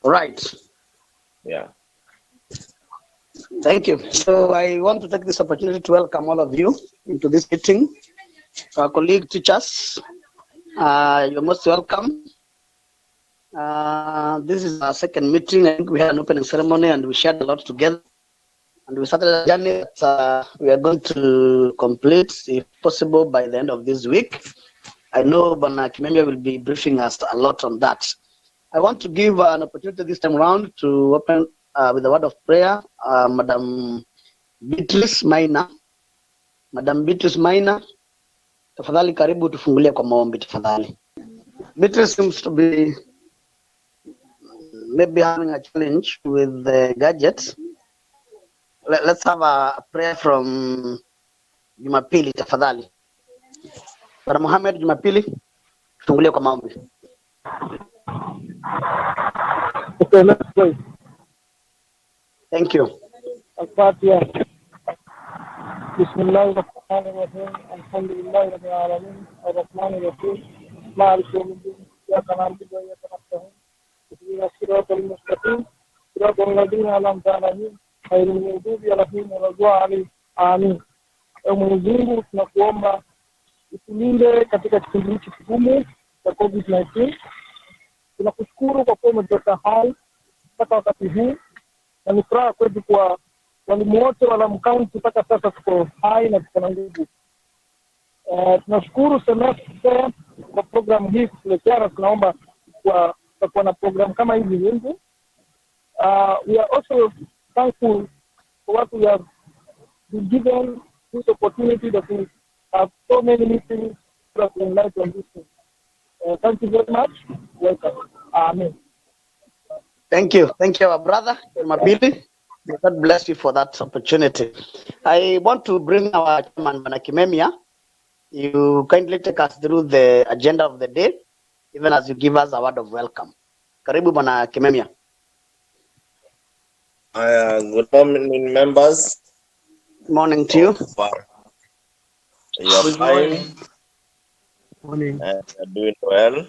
Right. Yeah. Thank you. So I want to take this opportunity to welcome all of you into this meeting. Our colleague teachers, you're most welcome. This is our second meeting. I think we had an opening ceremony and we shared a lot together. And we started a journey that we are going to complete, if possible, by the end of this week. I know Bana Kimemia will be briefing us a lot on that. I want to give an opportunity this time around to open with a word of prayer. Madam Beatrice Maina. Madam Beatrice Maina, tafadhali karibu tufungulie kwa maombi tafadhali. Beatrice seems to be maybe having a challenge with the gadget. Let's have a prayer from Jumapili tafadhali. Bwana Muhammad Jumapili, tufungulie kwa maombi. Okay, let's pray. Thank you. Al-Fatiha. Bismillahirrahmanirrahim. Alhamdulillahi rabbil alamin. Ar-Rahmanir Rahim. Maliki yawmiddin. Iyyaka na'budu wa iyyaka nasta'in. Ihdinas siratal mustaqim. Siratal ladzina an'amta 'alaihim ghayril maghdubi 'alaihim waladdallin. Amin. Mwenyezi Mungu tunakuomba utulinde katika kipindi hiki kigumu cha COVID-19. Tunakushukuru kwa kuwa umetuweka hai mpaka wakati huu, na ni furaha kwetu kwa walimu wote wa Lamu County mpaka sasa tuko hai na tuko na nguvu. Tunashukuru SMASE kwa programu hii kutuletea, na tunaomba kwa na programu kama hizi nyingi. We are also thankful for what we have been given this opportunity that we have so many meetings that we enlighten on this thing. Thank you very much. Welcome. Amen. Thank you, our brother Jumapili. God bless you for that opportunity. I want to bring our chairman, Bwana Kimemia. You kindly take us through the agenda of the day, even as you give us a word of welcome. Karibu Bwana Kimemia. Good morning, members. Morning to you. You're Good fine. Morning. You're doing well.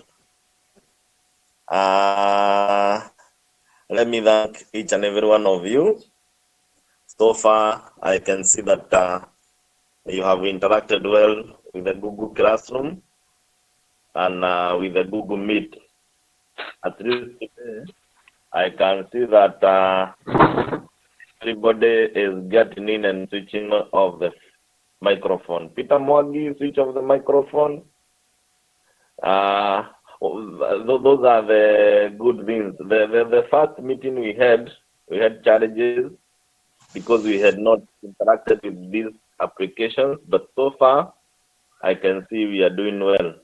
Let me thank each and every one of you. So far, I can see that you have interacted well with the Google Classroom and with the Google Meet. At least today, I can see that everybody is getting in and switching off the microphone. Peter Mwagi, switch off the microphone. Those are the good things. The first meeting we had challenges because we had not interacted with these applications, but so far I can see we are doing well.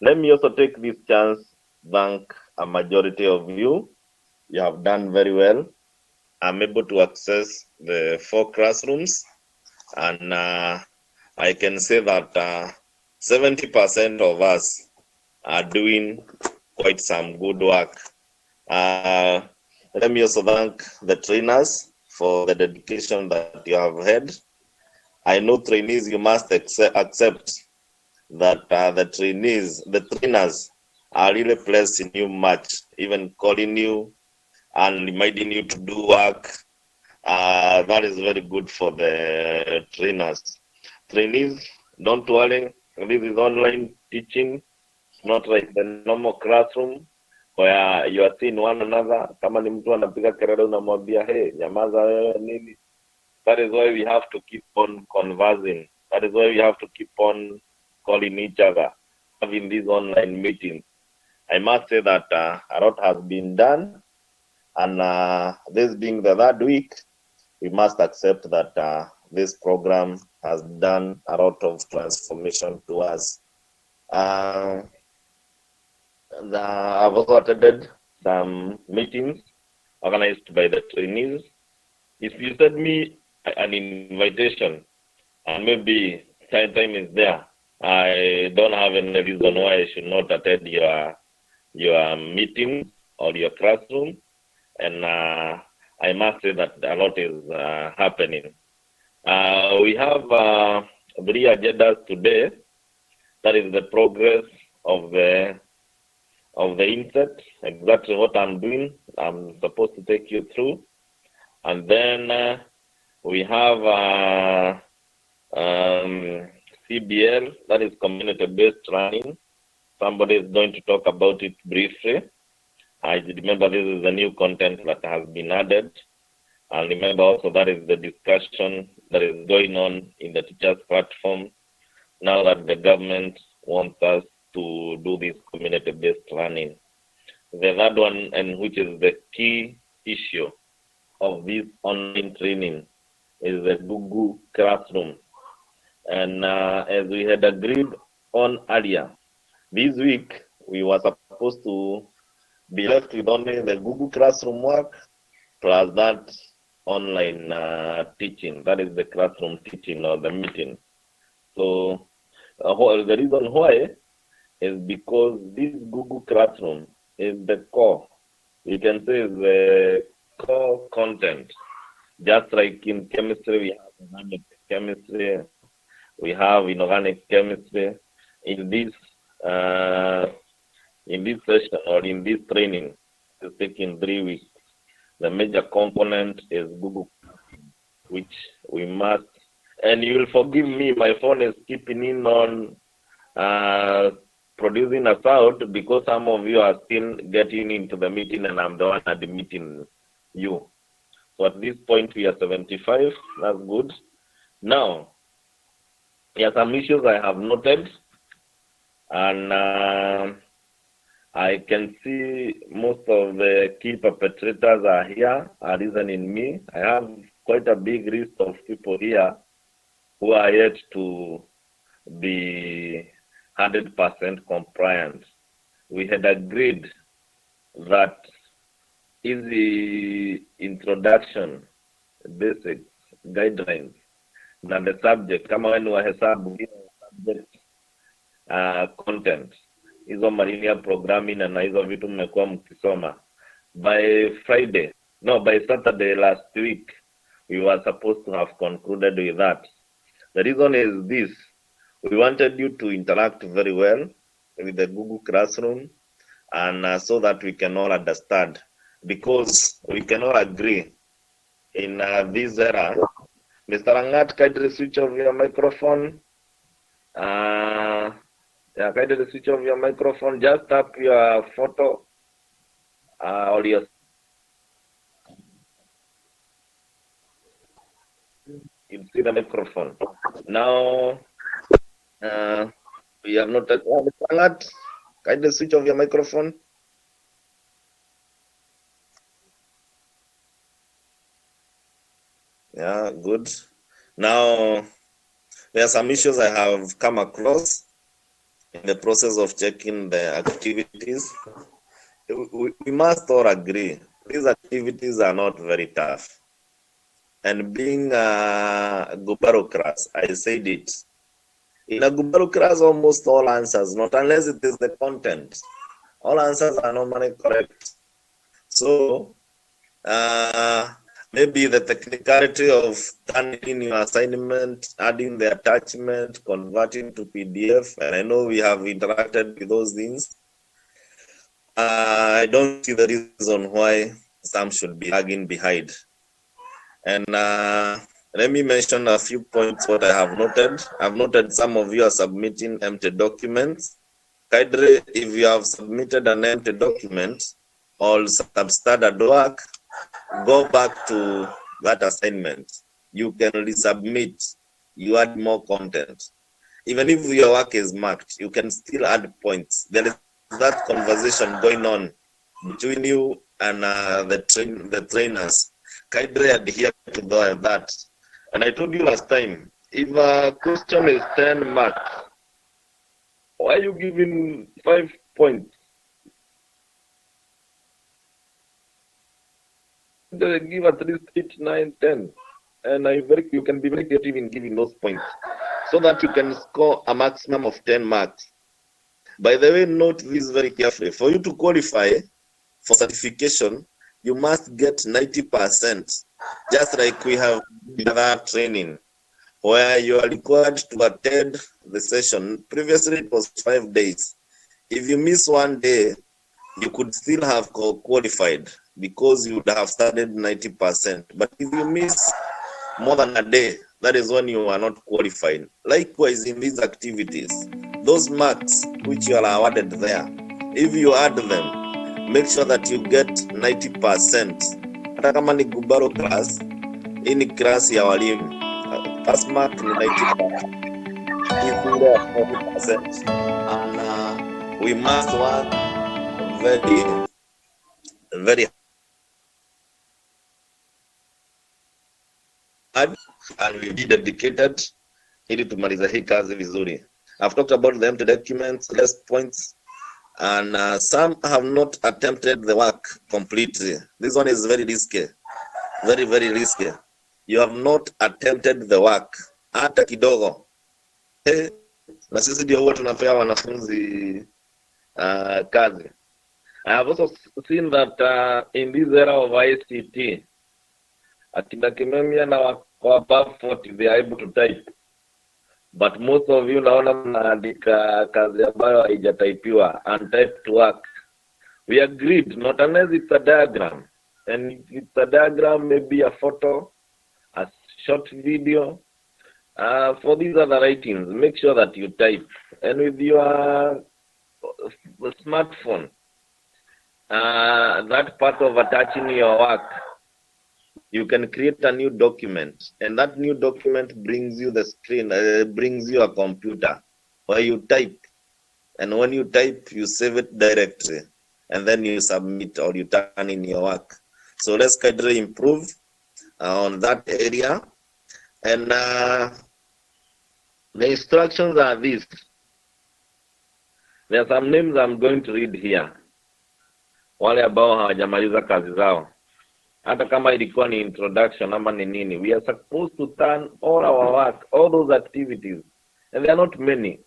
Let me also take this chance to thank a majority of you. You have done very well. I'm able to access the 4 classrooms, and I can say that 70% of us are doing quite some good work. Let me also thank the trainers for the dedication that you have had. I know trainees, you must accept that the trainers are really placing you much, even calling you and reminding you to do work. That is very good for the trainers. Trainees, don't worry, this is online teaching. Not like the normal classroom where you are seeing one another. Kama ni mtu anapiga kelele unamwambia hey, nyamaza wewe nini. That is why we have to keep on conversing. That is why we have to keep on calling each other, having these online meetings. I must say that a lot has been done, and this being the 3rd week, we must accept that this program has done a lot of transformation to us. I've also attended some meetings organized by the trainees. If you send me an invitation and maybe time is there, I don't have any reason why I should not attend your meeting or your classroom. And I must say that a lot is happening. We have 3 agendas today. That is the progress of the Inset, exactly what I'm doing I'm supposed to take you through. And then we have CBL, that is community-based learning. Somebody is going to talk about it briefly. I remember this is the new content that has been added. And remember also that is the discussion that is going on in the teachers platform now that the government wants us to do this community-based learning. The third one, and which is the key issue of this online training, is the Google Classroom. And as we had agreed on earlier, this week we were supposed to be left with only the Google Classroom work plus that online teaching, that is the classroom teaching or the meeting. So the reason why is because this Google Classroom is the core, you can say is the core content. Just like in chemistry, we have organic chemistry, we have inorganic chemistry. In this session or in this training, it's taking 3 weeks. The major component is Google, which we must, and you will forgive me, my phone is keeping in on producing a sound because some of you are still getting into the meeting and I'm the one admitting you. So at this point we are 75, that's good. Now, there are some issues I have noted, and I can see most of the key perpetrators are here, are listening me. I have quite a big list of people here who are yet to be 100% compliant. We had agreed that easy introduction, basics, guidelines, na the subject, kama wenu wahesabu subject content, hizo linear programming na hizo vitu mmekuwa mkisoma. By Saturday last week, we were supposed to have concluded with that. The reason is this: we wanted you to interact very well with the Google Classroom, and so that we can all understand, because we can all agree in this era. Mr. Angat, kindly switch off your microphone. Yeah, kindly switch off your microphone. Just tap your photo or your. You see the microphone. Now, we have not. Mr. Angat, kindly switch off your microphone. Yeah, good. Now, there are some issues I have come across in the process of checking the activities. We must all agree, these activities are not very tough. And being a Gubaro class, I said it. In a Gubaro class, almost all answers, not unless it is the content, all answers are normally correct. So, maybe the technicality of turning in your assignment, adding the attachment, converting to PDF, and I know we have interacted with those things. I don't see the reason why some should be lagging behind. And let me mention a few points what I have noted. I've noted some of you are submitting empty documents. Kindly, if you have submitted an empty document or substandard work, go back to that assignment. You can resubmit, you add more content. Even if your work is marked, you can still add points. There is that conversation going on between you and the trainers. Kindly adhere to that. And I told you last time, if a question is 10 marks, why are you giving 5 points? Give at least 8, 9, 10, and you can be very creative in giving those points so that you can score a maximum of 10 marks. By the way, note this very carefully. For you to qualify for certification, you must get 90%, just like we have in other training, where you are required to attend the session. Previously, it was 5 days. If you miss one day, you could still have qualified. because you would have started 90%. But if you miss more than a day, that is when you are not qualified. Likewise, in these activities, those marks which you are awarded there, if you add them, make sure that you get 90%. Hata kama ni Gubaro class, hii ni class ya walimu. Pass mark ni 90%. If you are 40%. And we must work very, very hard, and we be dedicated ili tumaliza hii kazi vizuri. I've talked about the empty documents, less points, and some have not attempted the work completely. This one is very risky, very, very risky. You have not attempted the work hata kidogo. Na sisi ndio huwa tunapea wanafunzi kazi. I have also seen that in this era of ICT, akina Kimemia na wako above 40, they are able to type. But most of you naona mnaandika kazi ambayo haijataipiwa, untyped work. We agreed, not unless it's a diagram. And if it's a diagram, maybe a photo, a short video. For these other writings, make sure that you type. And with your smartphone, that part of attaching your work, you can create a new document, and that new document brings you the screen, brings you a computer where you type, and when you type, you save it directly, and then you submit or you turn in your work. So let's kindly improve on that area. And the instructions are these. There are some names I'm going to read here. Wale ambao hawajamaliza kazi zao. Hata kama ilikuwa ni introduction ama ni nini, we are supposed to turn all our work, all those activities, and there are not many,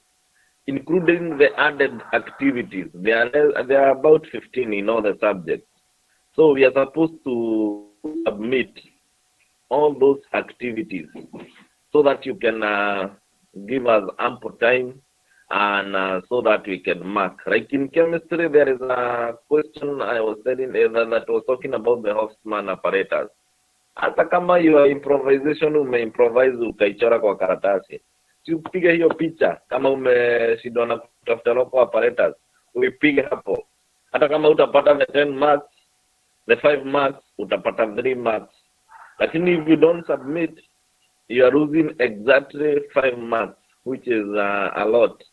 including the added activities. There are about 15 in all the subjects. So we are supposed to submit all those activities so that you can give us ample time, and so that we can mark. Like in chemistry, there is a question I was telling that was talking about the Hofmann apparatus. Hata kama your improvisation umeimprovise ukaichora kwa karatasi, si upige hiyo picha. Kama umeshindwa na kutafuta local apparatus, uipige hapo. Hata kama utapata the 10 marks, the 5 marks, utapata 3 marks. Lakini if you don't submit, you are losing exactly 5 marks, which is a lot.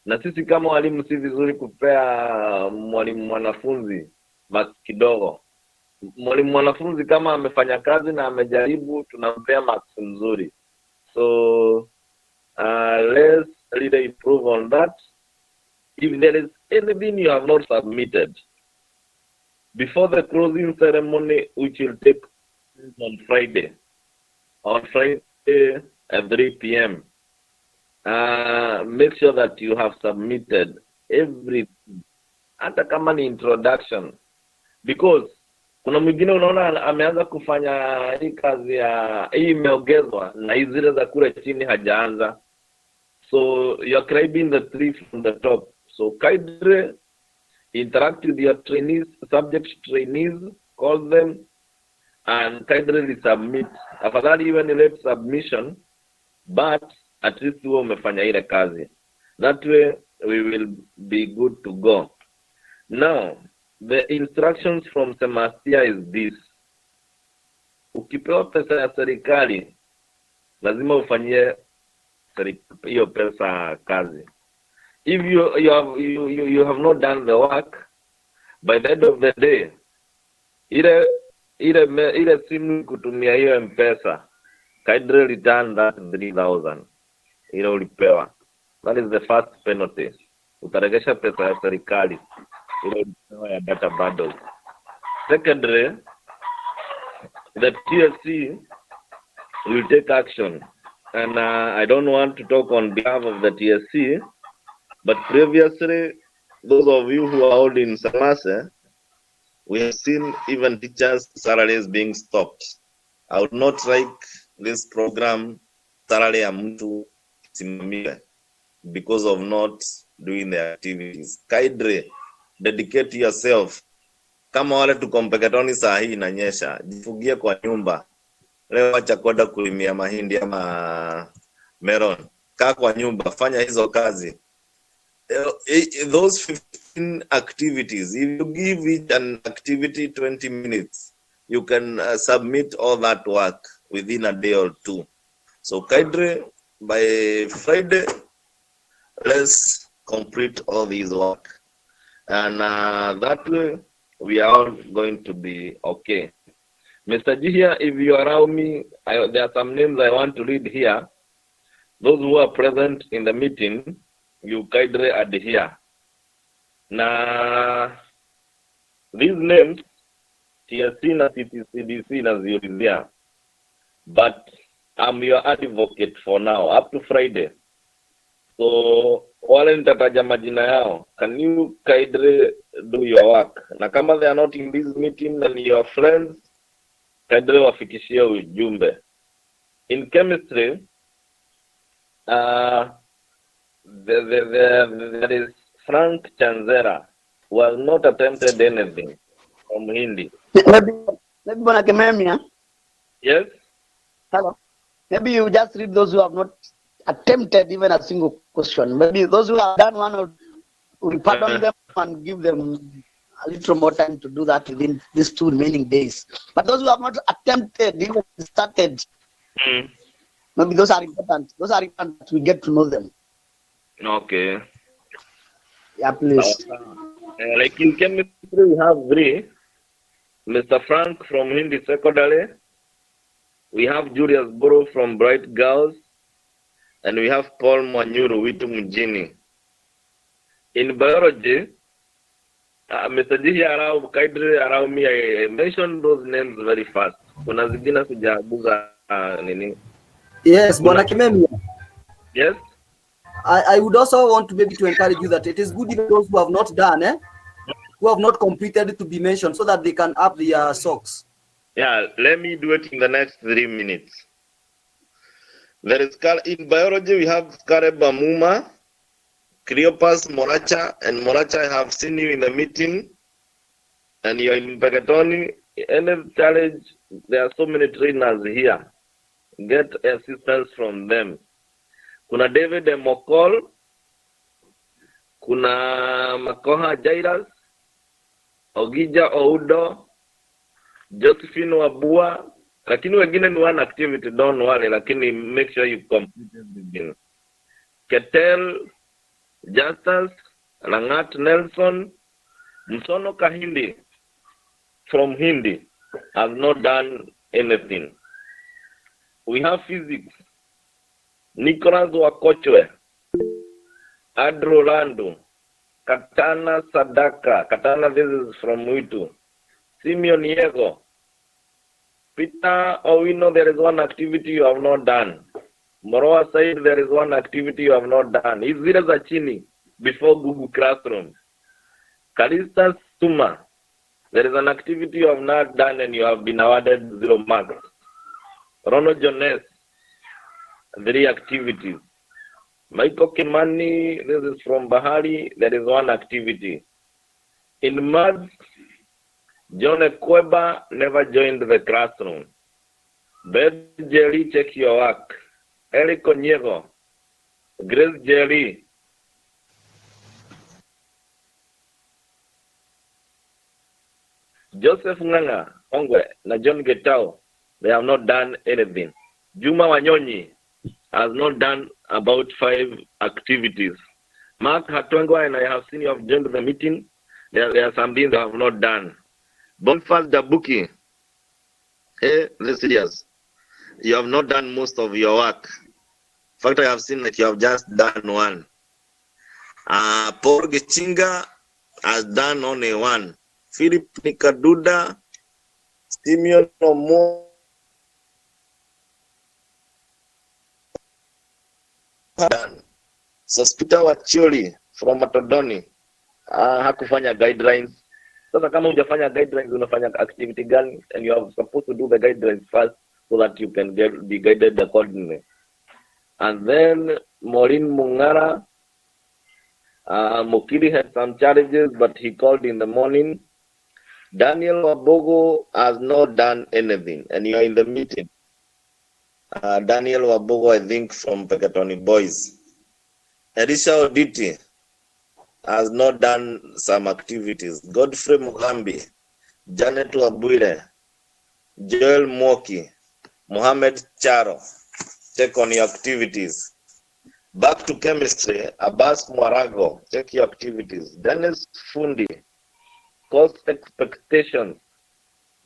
Na sisi kama walimu si vizuri kupea mwalimu mwanafunzi marks kidogo. Mwalimu mwanafunzi kama amefanya kazi na amejaribu, tunampea marks nzuri. So let's really improve on that. If there is anything you have not submitted before the closing ceremony, which will take on Friday at 3 p.m., make sure that you have submitted everything, hata kama ni introduction, because kuna mwingine unaona ameanza kufanya hii kazi ya hii imeongezwa na hizi zile za kule chini hajaanza. So you are grabbing the three from the top. So kindly interact with your trainees, subject trainees, call them, and kindly submit. Afadhali even late submission, but at least wewe umefanya ile kazi. That way we will be good to go. Now, the instructions from SMASE is this. Ukipewa pesa ya serikali, lazima ufanyie hiyo pesa kazi. If you have not done the work, by the end of the day, ile simu kutumia hiyo mpesa, kindly return that 3,000. Ile ulipewa. That is the first penalty. Utaregesha pesa ya serikali ile ulipewa ya data bundles. Secondly, the TSC will take action, and I don't want to talk on behalf of the TSC, but previously, those of you who are old in SMASE, we have seen even teachers' salaries being stopped. I would not like this program salary ya mtu simamiwe because of not doing the activities. Kindly dedicate yourself Kama wale tuko Mpeketoni saa hii inanyesha, jifugie kwa nyumba. Leo acha kwenda kulimia mahindi ama melon. Kaa kwa nyumba, fanya hizo kazi. Those 15 activities, if you give each an activity 20 minutes, you can submit all that work within a day or two. So Kaidre, by Friday, let's complete all these work. And that way, we are all going to be okay. Mr. Jihia, if you allow me, there are some names I want to read here. Those who are present in the meeting, you kindly adhere. Na these names, TSC na CDC naziulizia, but I'm your advocate for now, up to Friday. So, wale nitataja majina yao, can you kindly do your work? Na kama they are not in this meeting and your friends, kindly wafikishie ujumbe. In chemistry, there is Frank Chanzera, who has not attempted anything from Hindi. Maybe Bwana Kimemia. Yes? Hello. Maybe you just read those who have not attempted even a single question. Maybe those who have done one, will pardon them and give them a little more time to do that within these 2 remaining days. But those who have not attempted, even started, maybe those are important. Those are important. We get to know them. Okay. Yeah, please. Like in chemistry, we have 3. Mr. Frank from Hindi Secondary. We have Julius Boro from Bright Girls. And we have Paul Mwanyuru Witu Mjini. In biology, Mr. Jihi allow me, I mentioned those names very fast. Kuna zingine sijaguza nini. Yes, Bwana Kimemia. Yes? I would also want to maybe to encourage you that it is good if those who have not done, who have not completed to be mentioned so that they can up their socks. Yeah, let me do it in the next 3 minutes. There is in biology we have Kareba Muma, Cleopas Moracha, and Moracha, I have seen you in the meeting, and you're in Mpeketoni. Any challenge, there are so many trainers here. Get assistance from them. Kuna David Mokol, kuna Makoha Jairus, Ogija Oudo, Josephine Wabua, lakini wengine ni one activity, don't worry, lakini make sure you complete everything. Ketel, Justus, Langat Nelson, Msono Kahindi from Hindi have not done anything. We have physics. Nicholas Wakochwe, Adro Landu, Katana Sadaka, Katana, this is from Witu, Simeon Yego, Peter Owino, there is one activity you have not done. Moroa Said, there is one activity you have not done. Izira Zachini, before Google Classroom. Kalista Suma, there is an activity you have not done and you have been awarded 0 marks. Ronald Jones, 3 activities. Michael Kimani, this is from Bahari, there is 1 activity. In maths, John Ekweba never joined the classroom. Beth Jerry, check your work. Eric Onyego, Grace Jerry, Joseph Nganga, Ongwe, na John Getao, they have not done anything. Juma Wanyonyi has not done about 5 activities. Mark Hatwengwa, and I have seen you have joined the meeting. There are some things they have not done. Bonfaz Dabuki, hey, this years, you have not done most of your work. In fact, I have seen that you have just done 1. Paul Gichinga has done only 1. Philip Nikaduda, Simeon Omo, done. Sospita Wacholi from Matodoni, hakufanya guidelines. Sasa kama hujafanya guidelines, unafanya activity gani? And you are supposed to do the guidelines first so that you can be guided accordingly. And then Maureen Mungara, Mukiri had some challenges, but he called in the morning. Daniel Wabogo has not done anything, and you are in the meeting. Daniel Wabogo, I think, from Pekatoni Boys. Elisha Oditi has not done some activities. Godfrey Mugambi, Janet Wabwire, Joel Moki, Mohammed Charo, check on your activities. Back to chemistry, Abbas Mwarago, check your activities. Dennis Fundi, cost expectations.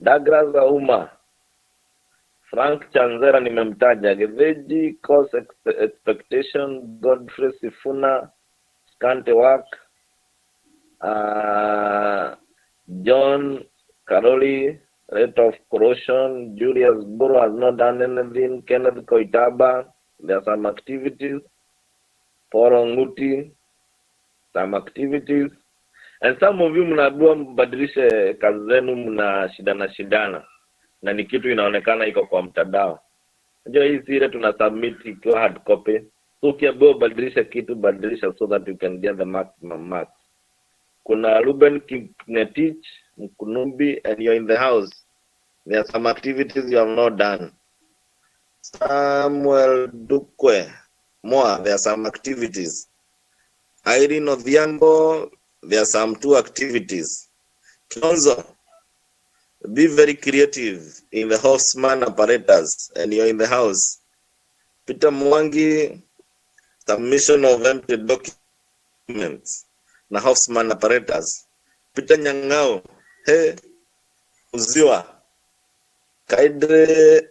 Douglas Auma, Frank Chanzera nimemtaja. Geveji, cost expectation. Godfrey Sifuna, Skante work. John Caroli, rate of corrosion. Julius Buru has not done anything. Kenneth Koitaba, there are some activities. Poronguti, some activities. And some of you mnajua mbadilishe kazi zenu, mna shidana na ni kitu inaonekana iko kwa mtandao. Unajua hii sire tuna submit ikiwa hard copy. So ukiambiwa badilisha kitu, badilisha so that you can get the maximum marks. Kuna Ruben Kinetich Mkunumbi, and you're in the house. There are some activities you have not done. Samuel Dukwe Moa, there are some activities. Irene Odhiambo, there are some 2 activities. Kilonzo, be very creative in the horseman apparatus, and you're in the house. Peter Mwangi, submission of empty documents na horseman apparatus. Peter Nyangao, hey, Uziwa, Kaidre,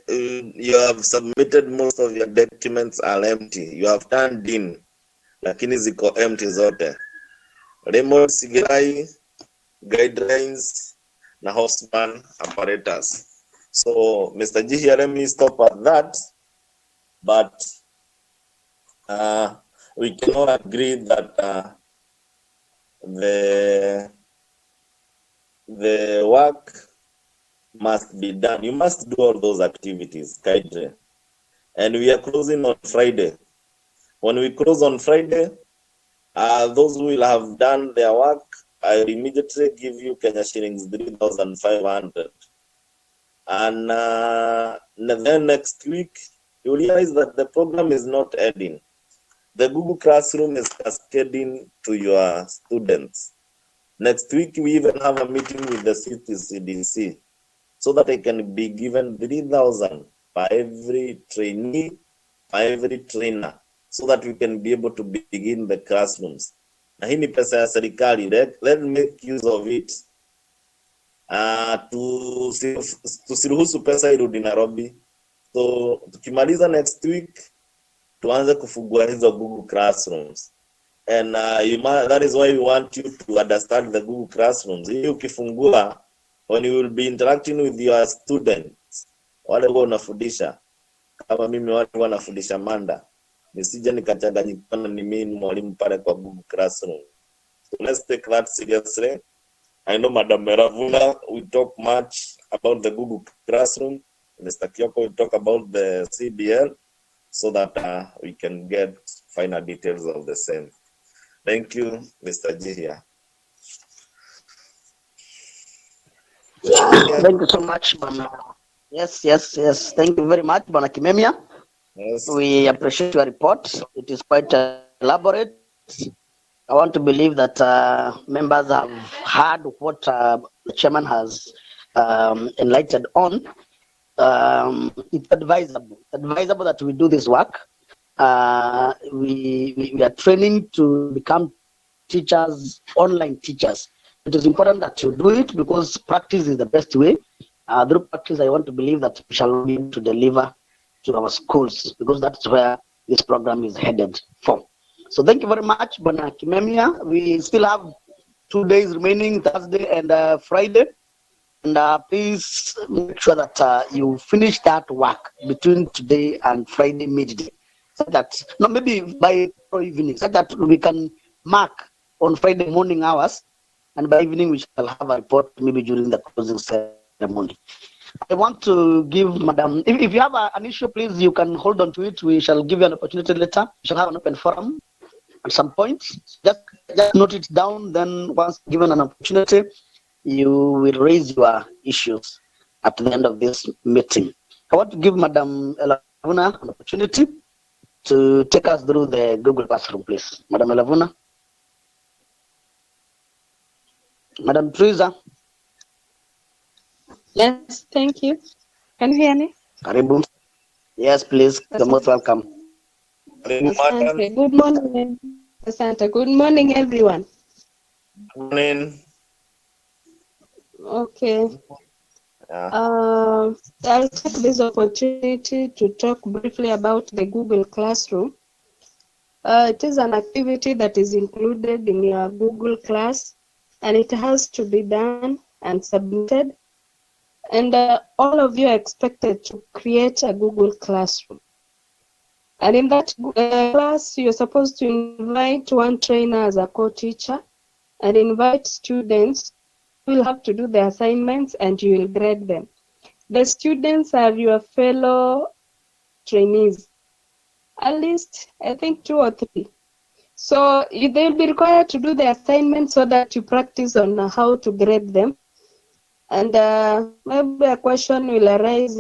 you have submitted most of your documents are empty. You have turned in, lakini ziko empty zote. Raymond Sigirai, guidelines na horseman apparatus. So Mr. G here, let me stop at that, but we cannot agree that the work must be done. You must do all those activities, Kaidre. And we are closing on Friday. When we close on Friday, those who will have done their work, I will immediately give you Kenya shillings 3,500. And then next week, you realize that the program is not ending. The Google Classroom is cascading to your students. Next week, we even have a meeting with the CDC so that I can be given 3,000 by every trainee, by every trainer, so that we can be able to begin the classrooms. Na hii ni pesa ya serikali. Let's make use of it. Tusiruhusu pesa irudi Nairobi. So tukimaliza next week, tuanze kufungua hizo Google Classrooms. And that is why we want you to understand the Google Classrooms. Hii ukifungua, when you will be interacting with your students, wale wao unafundisha, kama mimi wale wanafundisha Manda, nisije nikachanganyikana ni mimi mwalimu pale kwa Google Classroom. So let's take that seriously. I know Madam Meravuna will talk much about the Google Classroom. Mr. Kyoko will talk about the CBL so that we can get final details of the same. Thank you, Mr. G here. Thank you so much, Bana. Yes. Thank you very much, Bana Kimemia. Yes. We appreciate your report. It is quite elaborate. I want to believe that members have heard what the chairman has enlightened on. It's advisable that we do this work. We are training to become teachers, online teachers. It is important that you do it because practice is the best way. Through practice, I want to believe that we shall be able to deliver to our schools because that's where this program is headed for. So thank you very much, Bwana Kimemia. We still have 2 days remaining, Thursday and Friday. And please make sure that you finish that work between today and Friday midday. So that, no, maybe by evening, so that we can mark on Friday morning hours. And by evening, we shall have a report maybe during the closing ceremony. I want to give Madam, if you have an issue, please, you can hold on to it. We shall give you an opportunity later. We shall have an open forum at some point. Just note it down. Then once given an opportunity, you will raise your issues at the end of this meeting. I want to give Madam Elavuna an opportunity to take us through the Google Classroom, please. Madam Elavuna. Madam Teresa. Yes, thank you. Can you hear me? Karibu. Yes, please. You're most welcome. Asante. Good morning. Asante. Good morning, everyone. Good morning. Okay. Yeah. I'll take this opportunity to talk briefly about the Google Classroom. It is an activity that is included in your Google Class, and it has to be done and submitted. And all of you are expected to create a Google Classroom. And in that class, you're supposed to invite one trainer as a co-teacher and invite students who will have to do the assignments and you will grade them. The students are your fellow trainees, at least I think 2 or 3. So they'll be required to do the assignments so that you practice on how to grade them. And maybe a question will arise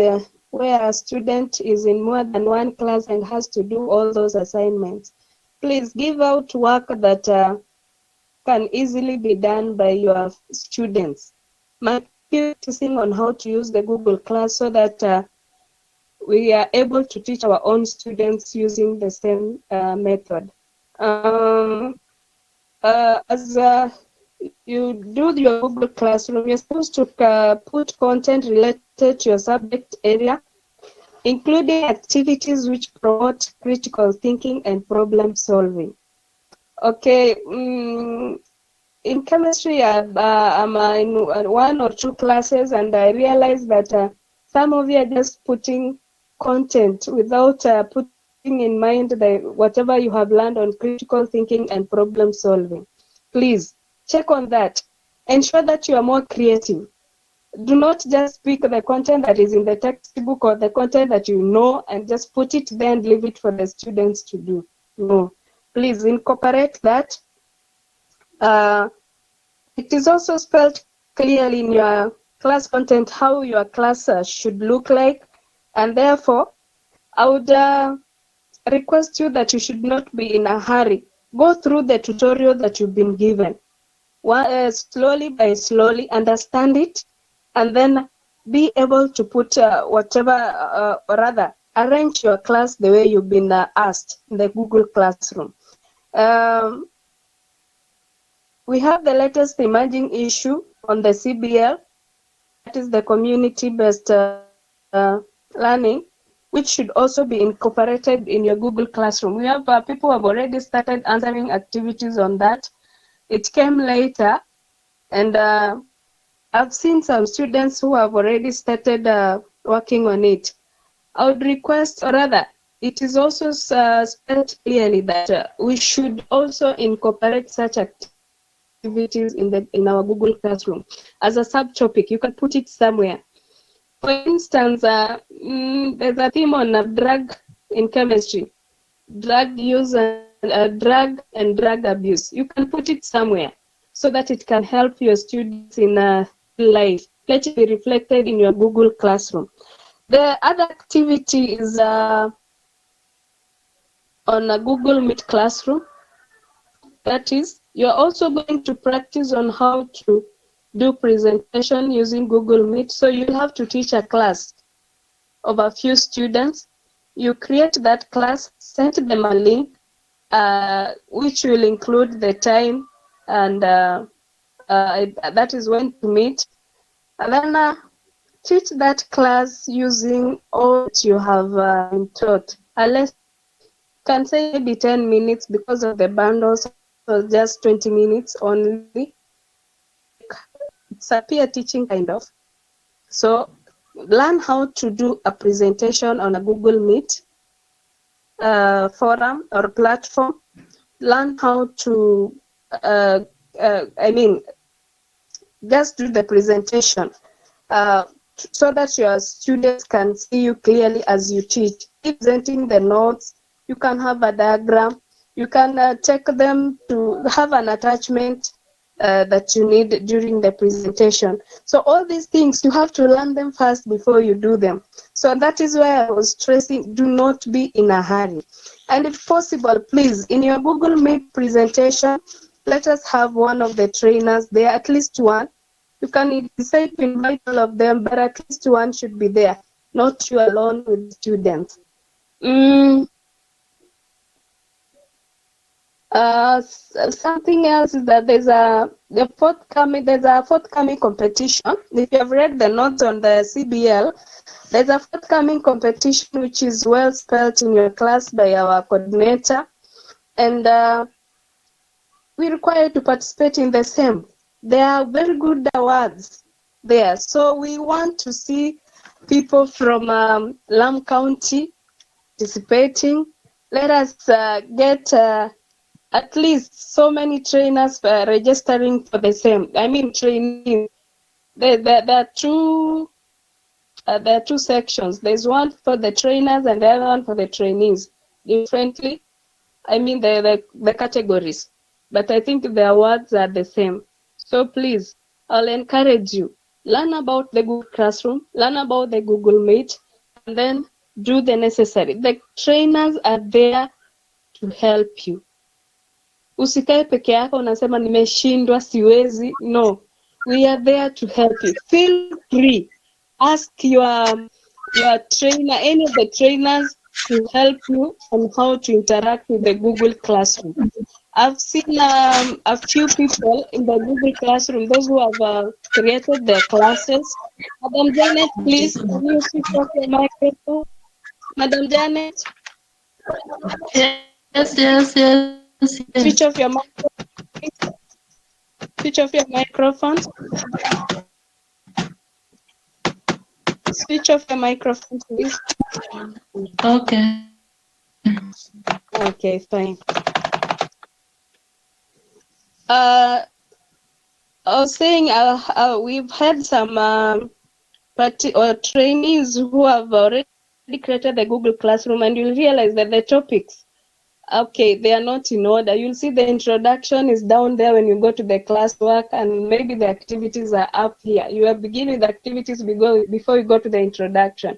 where a student is in more than one class and has to do all those assignments. Please give out work that can easily be done by your students. Practicing on how to use the Google Class so that we are able to teach our own students using the same method. As you do your Google Classroom, you're supposed to put content related to your subject area, including activities which promote critical thinking and problem solving. Okay, in chemistry, I'm in 1 or 2 classes, and I realized that some of you are just putting content without putting in mind whatever you have learned on critical thinking and problem solving. Please check on that. Ensure that you are more creative. Do not just pick the content that is in the textbook or the content that you know and just put it there and leave it for the students to do. No, please incorporate that. It is also spelled clearly in your class content how your class should look like, and therefore I would request you that you should not be in a hurry. Go through the tutorial that you've been given. Slowly by slowly, understand it, and then be able to put whatever, or rather, arrange your class the way you've been asked in the Google Classroom. We have the latest emerging issue on the CBL, that is the community-based learning, which should also be incorporated in your Google Classroom. We have people who have already started answering activities on that. It came later, and I've seen some students who have already started working on it. I would request, or rather, it is also spelled clearly that we should also incorporate such activities in our Google Classroom as a subtopic. You can put it somewhere. For instance, there's a theme on drug in chemistry, drug use and drug abuse. You can put it somewhere so that it can help your students in life. Let it be reflected in your Google Classroom. The other activity is on a Google Meet Classroom. That is, you're also going to practice on how to do presentation using Google Meet. So you'll have to teach a class of a few students. You create that class, send them a link, which will include the time and that is when to meet. And then teach that class using all that you have been taught. Unless you can say maybe 10 minutes because of the bundles, so just 20 minutes only. It's a peer teaching kind of. So learn how to do a presentation on a Google Meet forum or platform. Learn how to, just do the presentation so that your students can see you clearly as you teach. Presenting the notes, you can have a diagram, you can take them to have an attachment that you need during the presentation. So all these things, you have to learn them first before you do them. So that is why I was stressing, do not be in a hurry. And if possible, please, in your Google Meet presentation, let us have one of the trainers there, at least one. You can decide to invite all of them, but at least one should be there, not you alone with students. Something else is that there's a forthcoming competition. If you have read the notes on the CBL, there's a forthcoming competition which is well spelled in your class by our coordinator, and we require you to participate in the same. There are very good awards there, so we want to see people from Lamu County participating. Let us get at least so many trainers registering for the same. I mean, trainees. There are two sections. There's one for the trainers and the other one for the trainees. Differently, I mean the categories, but I think the awards are the same. So please, I'll encourage you, learn about the Google Classroom, learn about the Google Meet, and then do the necessary. The trainers are there to help you. Usikae peke yako unasema nimeshindwa, siwezi. No, we are there to help you. Feel free. Ask your trainer, any of the trainers, to help you on how to interact with the Google Classroom. I've seen a few people in the Google Classroom, those who have created their classes. Madam Janet, please, can you switch off your microphone? Madam Janet? Yes. Switch off your microphone. Switch off your microphone. Switch off your microphone, please. Okay. Okay, fine. I was saying we've had some trainees who have already created the Google Classroom, and you'll realize that the topics, okay, they are not in order. You'll see the introduction is down there when you go to the classwork, and maybe the activities are up here. You are beginning with activities before you go to the introduction.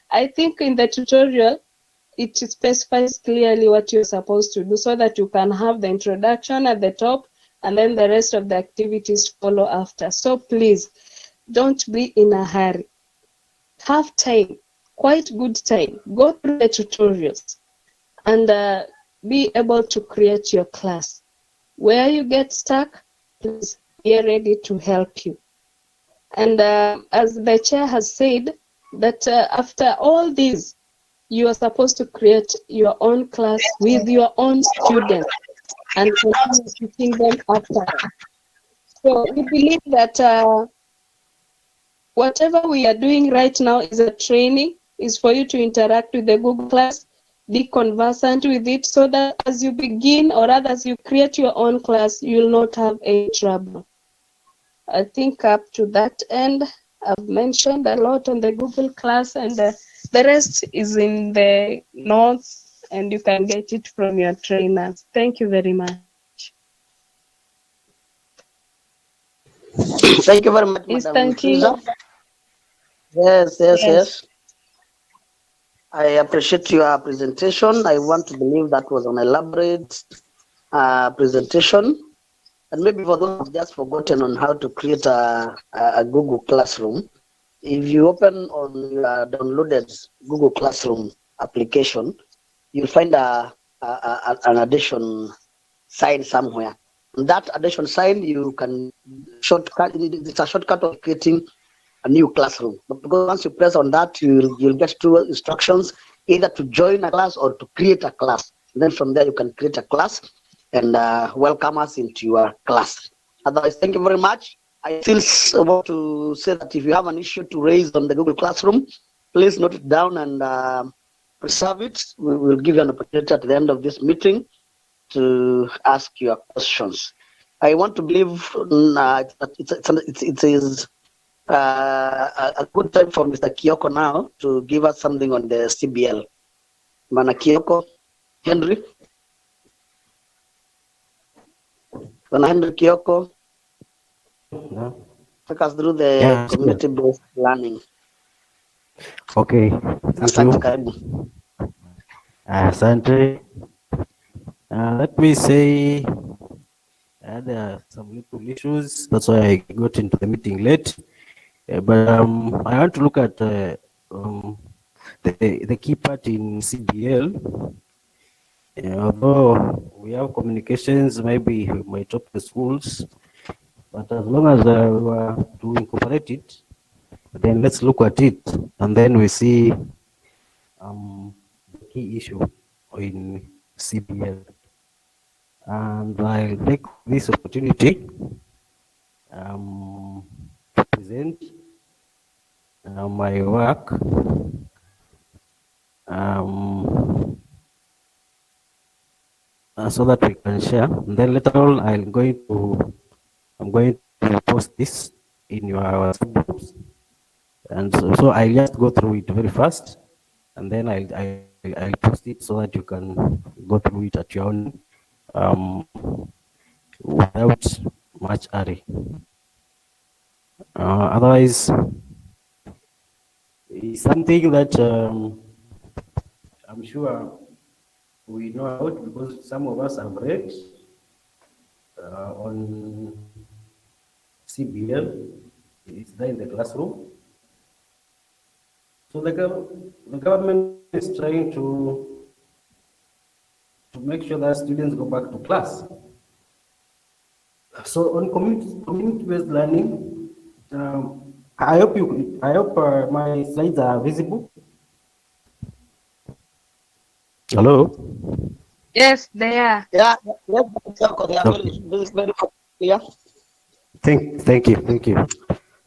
I think in the tutorial, it specifies clearly what you're supposed to do so that you can have the introduction at the top and then the rest of the activities follow after. So please, don't be in a hurry. Have time, quite good time. Go through the tutorials and be able to create your class. Where you get stuck, please be ready to help you. And as the chair has said, that after all these, you are supposed to create your own class with your own students and continue teaching them after. So we believe that whatever we are doing right now is a training, is for you to interact with the Google class, be conversant with it, so that as you begin or rather as you create your own class, you will not have any trouble. I think up to that end, I've mentioned a lot on the Google class, and the rest is in the notes, and you can get it from your trainers. Thank you very much. Thank you very much, Madam Teresa. Yes. I appreciate your presentation. I want to believe that was an elaborate presentation. And maybe for those who have just forgotten on how to create a Google Classroom, if you open on your downloaded Google Classroom application, you'll find an addition sign somewhere. And that addition sign, you can shortcut. It's a shortcut of creating a new classroom. But because once you press on that, you'll get two instructions, either to join a class or to create a class. And then from there, you can create a class and welcome us into your class. Otherwise, thank you very much. I still want to say that if you have an issue to raise on the Google Classroom, please note it down and preserve it. We will give you an opportunity at the end of this meeting to ask your questions. I want to believe it is a good time for Mr. Kioko now to give us something on the CBL. Mana Kioko, Henry. Bwana Henry Kioko. Yeah. Take us through the Yeah, sure. community-based learning. Okay, thank you. Asante, karibu. Asante. Let me say I had some little issues. That's why I got into the meeting late. But I want to look at um, the key part in CBL. Although we have communications, maybe we might talk to schools, but as long as we are to incorporate it, then let's look at it, and then we see the key issue in CBL. And I'll take this opportunity to present my work. Um, so that we can share. And then later on, I'm going to post this in your WhatsApp groups, and so I'll just go through it very fast, and then I'll post it so that you can go through it at your own, um, without much hurry. Otherwise, it's something that I'm sure we know about because some of us have read on CBL. It's there in the classroom. So the government is trying to make sure that students go back to class. So on community-based learning, I hope my slides are visible. Hello. Yes, they are. Yeah, yes, they are Okay. very clear. Thank you.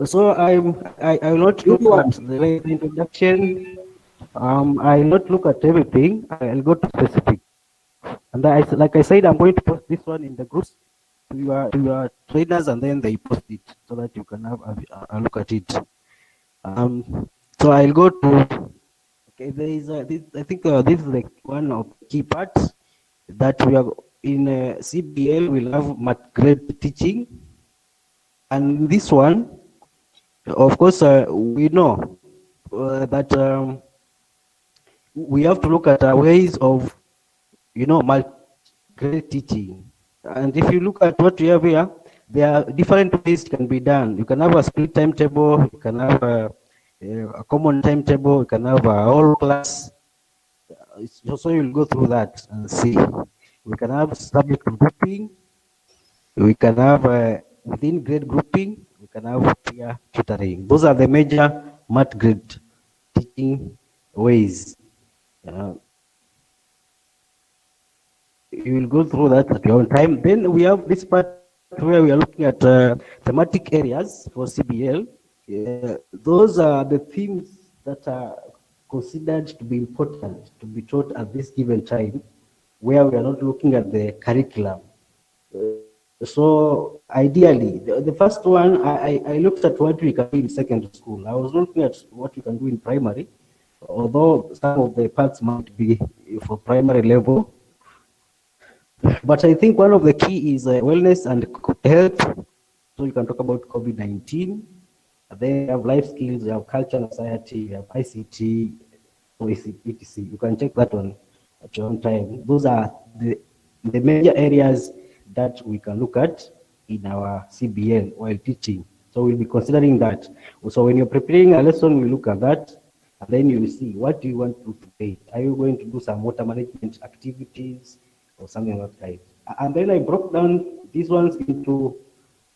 So I will not look at the introduction. I'll not look at everything. I'll go to specific. And like I said, I'm going to post this one in the groups to your trainers, and then they post it so that you can have a look at it. So I'll go to. Okay, there is this. I think this is like one of the key parts that we have in CBL. We'll have math grade teaching, and this one, of course, we know that we have to look at ways of multi-grade teaching. And if you look at what we have here, there are different ways it can be done. You can have a split timetable, you can have a common timetable, you can have a whole class. So you'll go through that and see. We can have subject grouping, we can have within grade grouping, we can have peer tutoring. Those are the major multi-grade teaching ways. Uh, you will go through that at your own time. Then we have this part where we are looking at thematic areas for CBL. Those are the themes that are considered to be important to be taught at this given time, where we are not looking at the curriculum. So ideally, the first one, I looked at what we can do in secondary school. I was looking at what we can do in primary, although some of the parts might be for primary level. But I think one of the key is wellness and health. So you can talk about COVID-19. Then you have life skills, you have culture and society, you have ICT, etc. You can check that one at your own time. Those are the major areas that we can look at in our CBL while teaching. So we'll be considering that. So when you're preparing a lesson, we look at that, and then you will see what do you want to do today. Are you going to do some water management activities or something like that? And then I broke down these ones into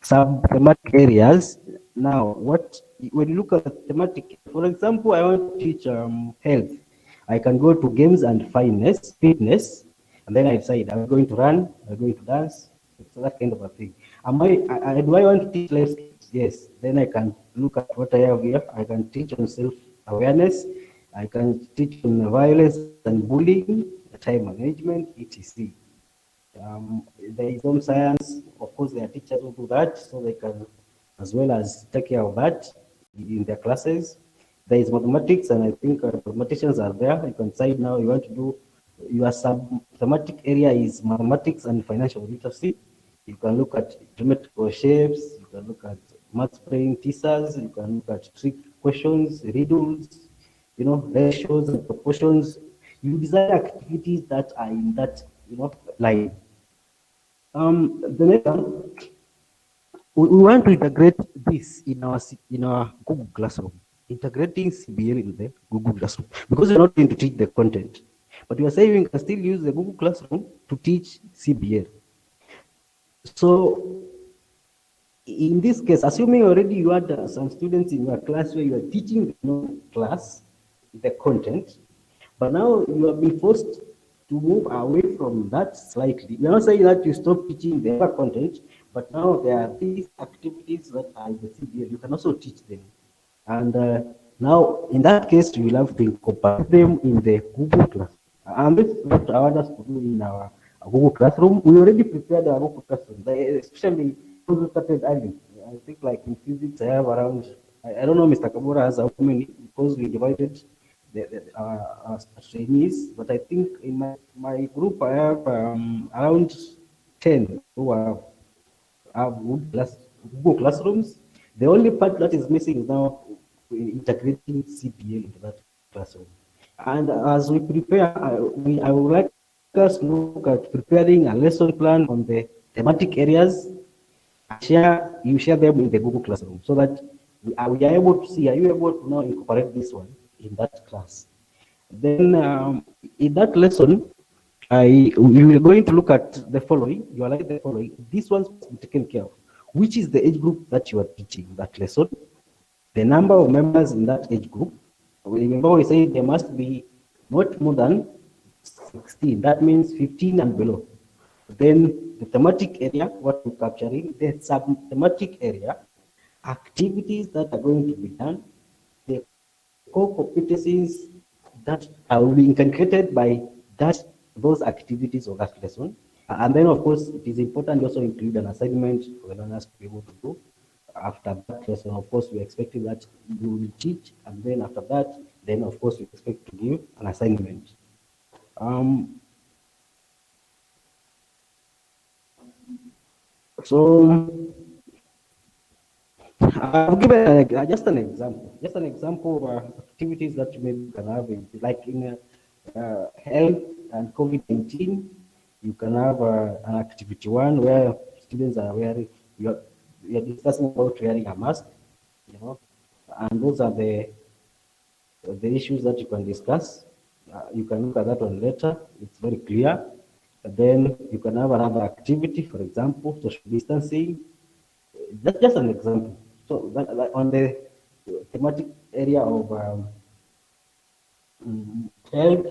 some thematic areas. Now, when you look at the thematic, for example, I want to teach health. I can go to games and fitness, and then I decide, am I going to run? Am I going to dance? So that kind of a thing. Do I want to teach life skills? Yes. Then I can look at what I have here. I can teach on self-awareness. I can teach on violence and bullying, time management, etc. There is home science. Of course, there are teachers who do that, so they can, as well as take care of that in their classes. There is mathematics, and I think mathematicians are there. You can decide now you want to do your sub thematic area is mathematics and financial literacy. You can look at geometrical shapes, you can look at math brain teasers, you can look at trick questions, riddles, ratios and proportions. You design activities that are in that, line. The next one, we want to integrate this in our Google Classroom, integrating CBL in the Google Classroom, because you're not going to teach the content, but you are saying you can still use the Google Classroom to teach CBL. So in this case, assuming already you had some students in your class where you are teaching the class the content, but now you have been forced to move away from that slightly. We are not saying that you stop teaching the other content, but now there are these activities that are in the CBL. You can also teach them. And now, in that case, you will have to incorporate them in the Google Classroom. And this is what I want us to do in our Google Classroom. We already prepared our Google Classroom, especially those who started early. I think like in physics, I have around, I don't know, Mr. Kabura has how many, because we divided our trainees, but I think in my group, I have around 10 who have Google Classrooms. The only part that is missing is now integrating CPL into that classroom. And as we prepare, I would like us to look at preparing a lesson plan on the thematic areas. You share them in the Google Classroom so that we are able to see, are you able to now incorporate this one in that class? Then in that lesson, we are going to look at the following. You are like the following. This one's must be taken care of. Which is the age group that you are teaching that lesson? The number of members in that age group. Remember, we say there must be not more than 16. That means 15 and below. Then the thematic area, what we're capturing, the sub-thematic area, activities that are going to be done, the core competencies that will be integrated by those activities of that lesson. And then, of course, it is important to also include an assignment for the learners to be able to do. After that lesson, of course, we expect that you will teach, and then after that, then of course, we expect to give an assignment. So I've given just an example of activities that you maybe can have, like in health and COVID-19. You can have an activity one where students are wearing, you're discussing about wearing a mask, and those are the issues that you can discuss. You can look at that one later. It's very clear. And then you can have another activity, for example, social distancing. That's just an example. So that on the thematic area of health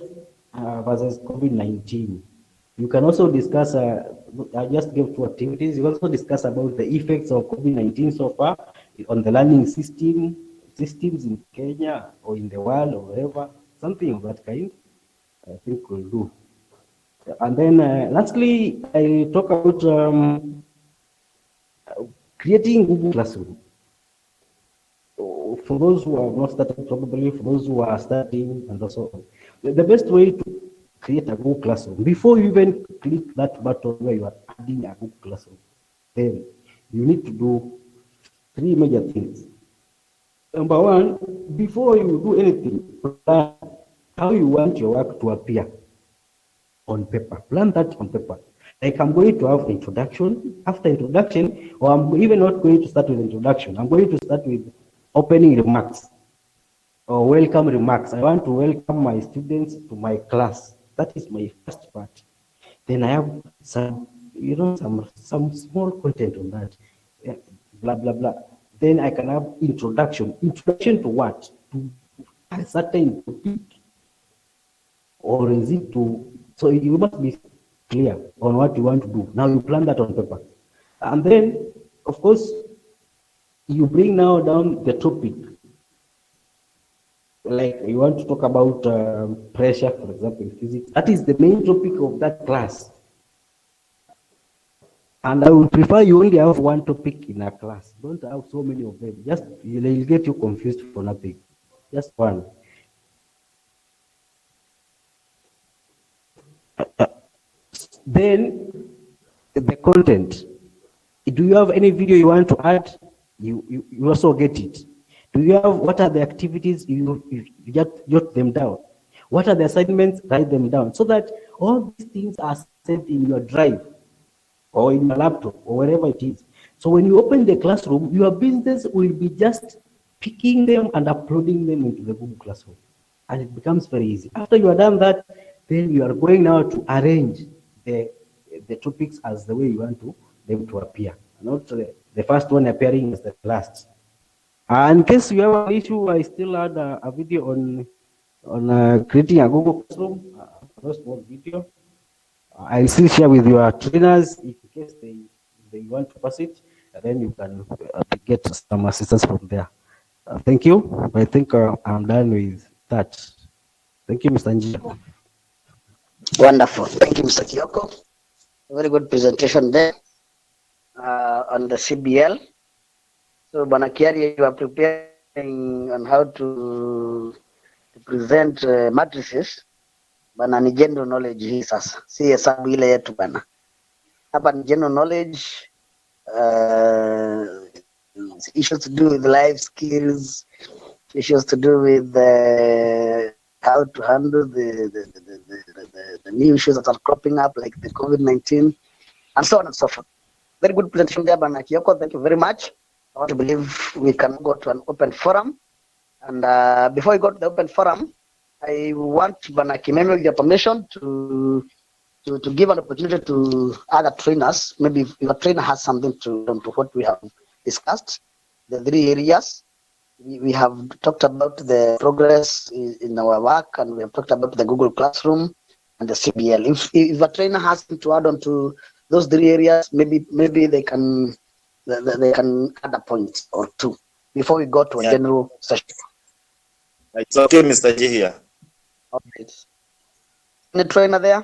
versus COVID-19, you can also discuss, I just gave 2 activities. You also discuss about the effects of COVID-19 so far on the learning systems in Kenya or in the world or wherever, something of that kind, I think we'll do. And then lastly, I talk about creating Google Classroom. For those who have not started, probably for those who are starting, and also the best way to create a Google Classroom, before you even click that button where you are adding a Google Classroom, then you need to do 3 major things. Number 1, before you do anything, plan how you want your work to appear on paper. Plan that on paper. Like I'm going to have introduction. After introduction, or I'm even not going to start with introduction. I'm going to start with opening remarks or welcome remarks. I want to welcome my students to my class. That is my first part. Then I have some, some small content on that. Blah blah blah. Then I can have introduction. Introduction to what? To a certain topic, or is it to? So you must be clear on what you want to do. Now you plan that on paper, and then of course you bring now down the topic. Like you want to talk about pressure, for example, in physics. That is the main topic of that class. And I would prefer you only have 1 topic in a class. Don't have so many of them. Just they'll get you confused for nothing. Just 1. Then the content. Do you have any video you want to add? You also get it. Do you have, what are the activities? You jot them down. What are the assignments? Write them down. So that all these things are saved in your drive or in your laptop or wherever it is. So when you open the classroom, your business will be just picking them and uploading them into the Google Classroom. And it becomes very easy. After you are done that, then you are going now to arrange the topics as the way you want them to appear. Not the first one appearing as the last. In case you have an issue, I still had a video on creating a Google Classroom, a small video. I'll still share with your trainers if in case they want to pass it, then you can get some assistance from there. Thank you. I think I'm done with that. Thank you, Mr. Njia. Wonderful. Thank you, Mr. Kioko. Very good presentation there on the CBL. So, Banakiari, you are preparing on how to present matrices. Bana ni general knowledge hii sasa, si hesabu ile yetu bana. Hapa ni general knowledge, issues to do with life skills, issues to do with how to handle the new issues that are cropping up, like the COVID-19, and so on and so forth. Very good presentation there, Bana Kioko. Thank you very much. I want to believe we can go to an open forum. And before we go to the open forum, I want Bana Kimeme, with your permission, to give an opportunity to other trainers. Maybe if your trainer has something to what we have discussed, the 3 areas. We have talked about the progress in our work, and we have talked about the Google Classroom and the CBL. If a trainer has something to add on to those 3 areas, maybe they can add a point or 2 before we go to a general session. It's okay, Mr. Jihia. Okay. Any trainer there?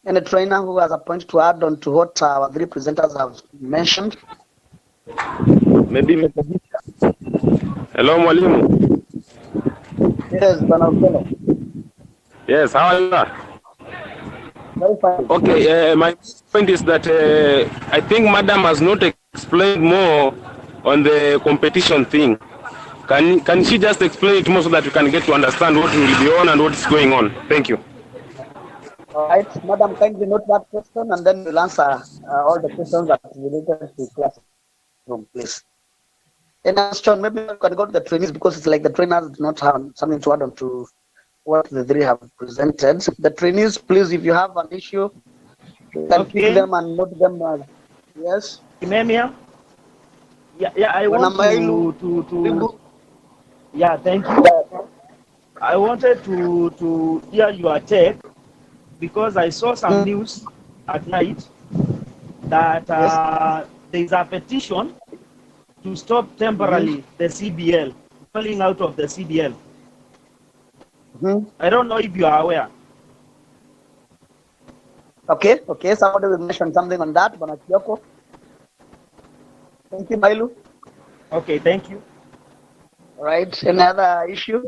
Any trainer who has a point to add on to what our 3 presenters have mentioned? Maybe Mr. Jihia. Hello, Mwalimu. Yes, Bana. Yes, how are you? Very fine. Okay, my point is that I think Madam has not explained more on the competition thing. Can she just explain it more so that we can get to understand what will be on and what is going on? Thank you. All right, Madam, kindly note that question, and then we'll answer all the questions that are related to classroom, please. And question, maybe we can go to the trainees, because it's like the trainers do not have something to add on to what the 3 have presented. The trainees, please, if you have an issue, you can pick them and note them as, yes. Kimemia? Yeah, I want to yeah, thank you. I wanted to hear your take, because I saw some news at night that there is a petition to stop temporarily the CBL, falling out of the CBL. I don't know if you are aware. Okay, somebody will mention something on that, Bana Kioko. Thank you, Mailu. Okay, thank you. All right, any other issue?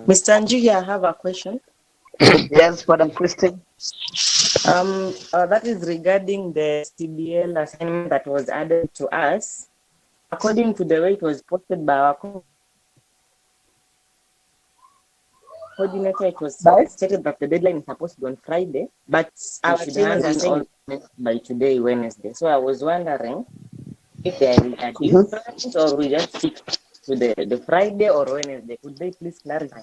Mr. Njuhi, I have a question. Yes, Madam Christine. That is regarding the CBL assignment that was added to us. According to the way it was posted by our coordinator, it was stated that the deadline is supposed to be on Friday, but our trainers are saying by today, Wednesday. So I was wondering if there is a difference, or we just stick to the Friday or Wednesday. Could they please clarify?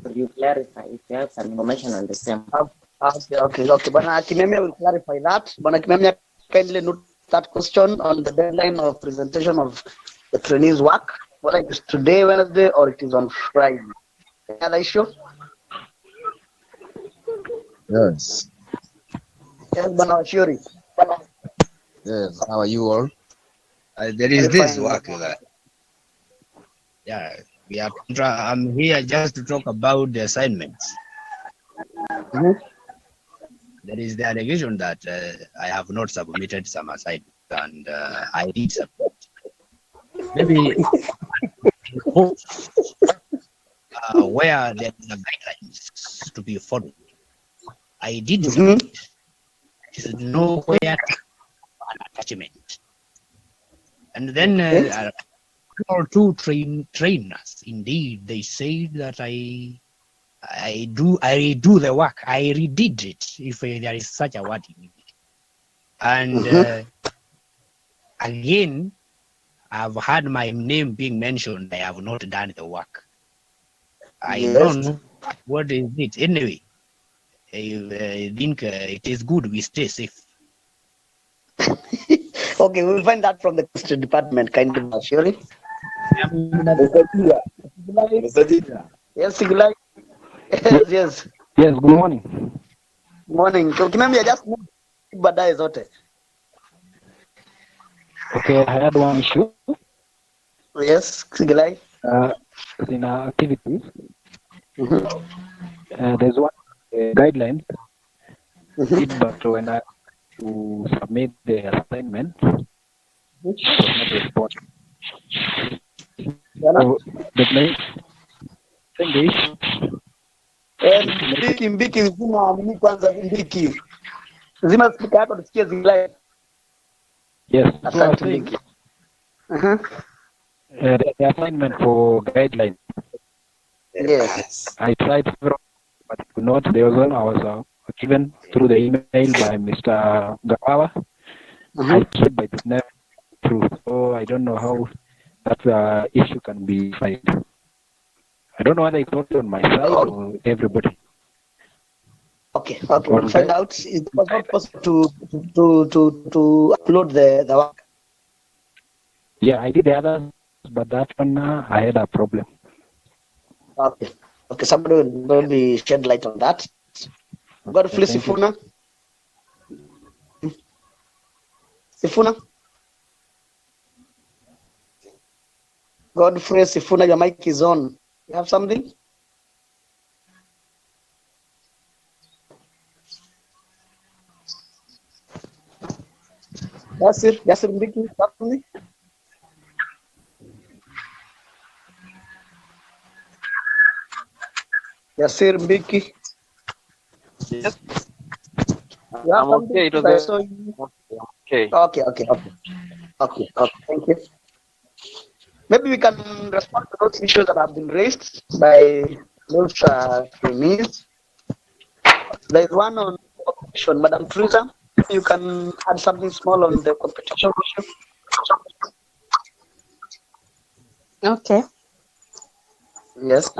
Could you clarify if you have some information on the same? Okay. Bana Kimemia will clarify that. Bana Kimemia, kindly note that question on the deadline of presentation of the trainees' work, whether it is today, Wednesday, or it is on Friday. Any other issue? Yes. Yes, Bana Shuri. Yes, how are you all? There is this work that, I'm here just to talk about the assignments. There is the allegation that I have not submitted some assignments, and I did submit. Maybe where there is a guideline be followed. I did submit. There's nowhere to an attachment. And then one or two trainers, indeed, they said that I do the work. I redid it, if there is such a word in it. And again, I've had my name being mentioned. I have not done the work. I don't know what is it. Anyway, I think it is good we stay safe. Okay, we'll find that from the question department, kind of surely. Yes, Sigulai. Yes. Yes, good morning. Morning. Kimemia just baadaye zote. Okay, I had one issue. Yes, Sigulai. In our activities, there's one guideline, but when I to submit the assignment, was not responded. So the main thing is Mbiki nzima mimi kwanza Mbiki. Nzima spika yako tusikie Sigulai. yes, Asante Mbiki. The assignment for guideline. Yes. I tried several, but it could not. There was one I was given through the email by Mr. Gawawa. I tried, but it never through. So I don't know how that issue can be filed. I don't know whether it's only on my side or everybody. Okay, we'll find out. It was not possible to upload the work. Yeah, I did the others, but that one I had a problem. Okay, somebody will maybe shed light on that. Godfrey Sifuna. Godfrey Sifuna, your mic is on. You have something? Yasir Mbiki, something? Yasir Mbiki. Yes. Yeah, I'm okay. It was okay. Okay. Thank you. Maybe we can respond to those issues that have been raised by those trainees. There is one on competition. Madam Teresa, you can add something small on the competition issue. Okay. Yes.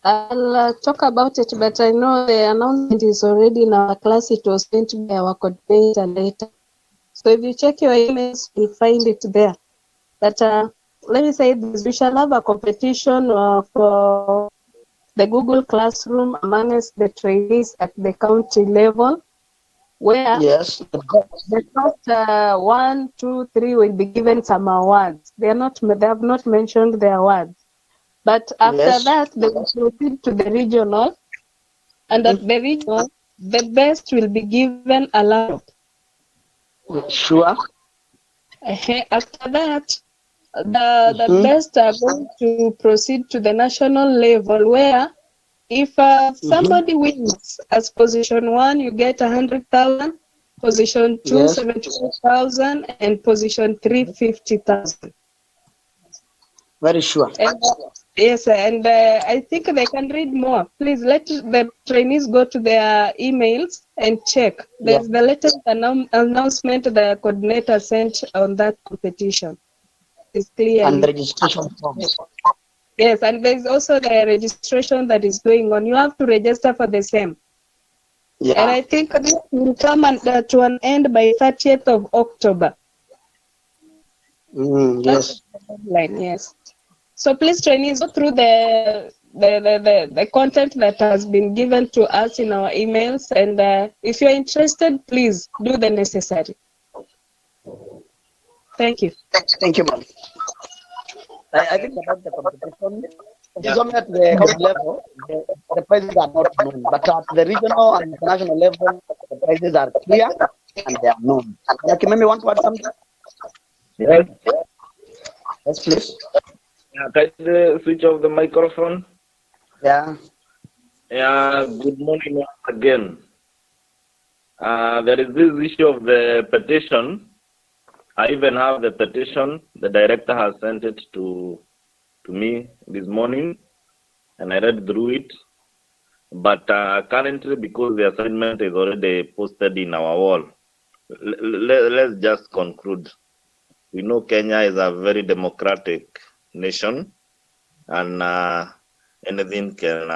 I'll talk about it, but I know the announcement is already in our class. It was sent by our coordinator later. So if you check your emails, you'll find it there. But let me say this, we shall have a competition for the Google Classroom amongst the trainees at the county level, where the first 1, 2, 3 will be given some awards. They have not mentioned the awards. But after that, they will proceed to the regional, and at the regional, the best will be given a laptop. Sure. After that, the best are going to proceed to the national level, where if somebody wins as position 1, you get 100,000, position 2, 75,000, and position 3, 50,000. Very sure. Yes, and I think they can read more. Please let the trainees go to their emails and check. There's the latest announcement the coordinator sent on that competition. It's clear. And the registration form. Yes, and there's also the registration that is going on. You have to register for the same. Yeah. And I think this will come to an end by 30th of October. Yes. Yes. So please, trainees, go through the content that has been given to us in our emails, and if you're interested, please do the necessary. Thank you. Thank you, ma'am. I think about the competition. At the county level, the prizes are not known, but at the regional and international level, the prizes are clear and they are known. Can you want to add something? Yes. Yes, please. Can you switch off the microphone? Yeah. Yeah, good morning once again. There is this issue of the petition. I even have the petition. The director has sent it to me this morning, and I read through it. But currently, because the assignment is already posted in our wall, let's just conclude. We know Kenya is a very democratic nation, and anything can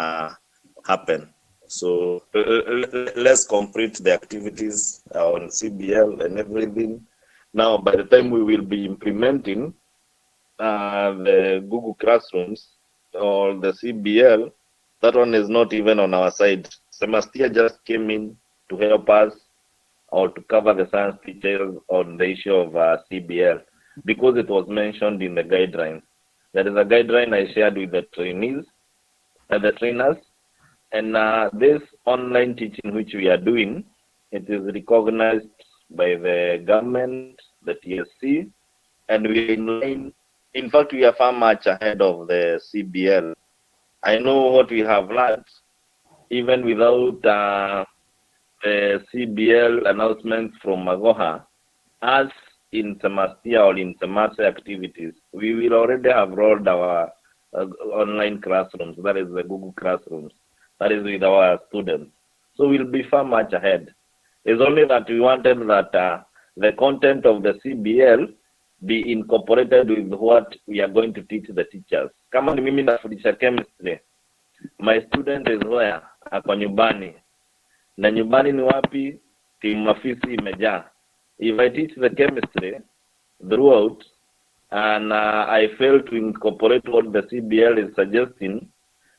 happen. So let's complete the activities on CBL and everything. Now, by the time we will be implementing the Google Classrooms or the CBL, that one is not even on our side. Semastia just came in to help us or to cover the science teachers on the issue of CBL because it was mentioned in the guidelines. There is a guideline I shared with the trainees and the trainers, and this online teaching which we are doing, it is recognized by the government, the TSC, and we are in line. In fact, we are far much ahead of the CBL. I know what we have learned, even without the CBL announcement from Magoha, as in Semastia or in SMASE activities, we will already have rolled our online classrooms, that is the Google Classrooms, that is with our students. So we'll be far much ahead. It's only that we wanted that the content of the CBL be incorporated with what we are going to teach the teachers. Kama ni mimi nafundisha chemistry, my student is where? Ako nyumbani. Na nyumbani ni wapi? Timu afisi imejaa. If I teach the chemistry throughout and I fail to incorporate what the CBL is suggesting,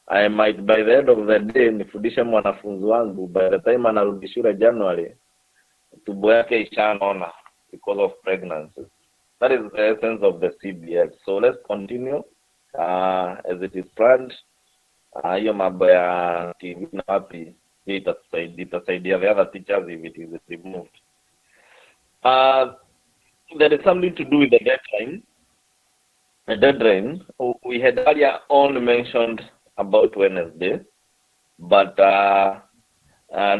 I might by the end of the day nifundisha mwanafunzi wangu, by the time anarudi shule January, tumbo yake ishanona because of pregnancy. That is the essence of the CBL. So let's continue as it is planned. Hiyo mambo ya TV na wapi itasaidia the other teachers if it is removed. There is something to do with the deadline. The deadline, we had earlier only mentioned about Wednesday, but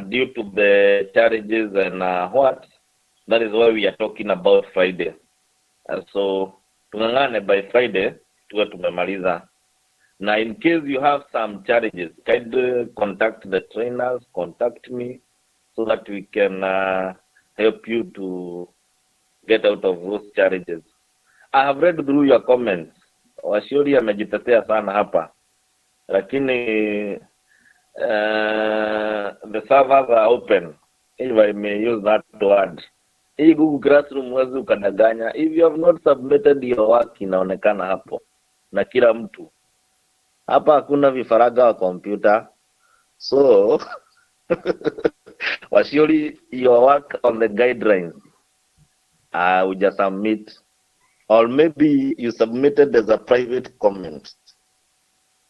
due to the challenges and that is why we are talking about Friday. So tungangane by Friday tuwe tumemaliza. Now, in case you have some challenges, kindly contact the trainers, contact me, so that we can help you to get out of those challenges. I have read through your comments. Washauri amejitetea sana hapa, lakini the servers are open, if I may use that word. Hii Google Classroom huwezi ukadanganya. If you have not submitted your work, inaonekana hapo na kila mtu. Hapa hakuna vifaraga wa computer. So washauri your work on the guidelines we just submit, or maybe you submitted as a private comment,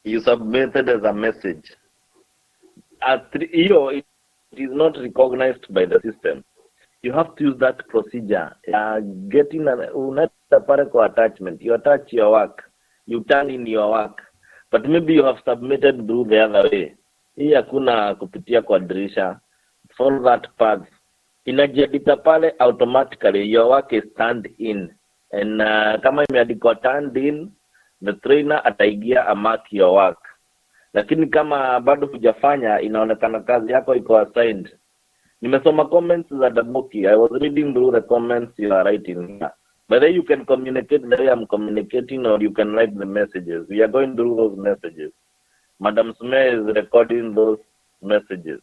you submitted as a message. It is not recognized by the system. You have to use that procedure. Getting an attachment, you attach your work, you turn in your work, but maybe you have submitted through the other way. Hii hakuna kupitia kwa dirisha. Follow that path. Inajiandika pale automatically, your work is turned in. And kama imeandikwa turned in, the trainer ataigia a mark your work. Lakini kama bado hujafanya, inaonekana kazi yako iko assigned. Nimesoma comments za Dabuki. I was reading through the comments you are writing here. But then you can communicate the way I'm communicating, or you can write the messages. We are going through those messages. Madam SMASE is recording those messages.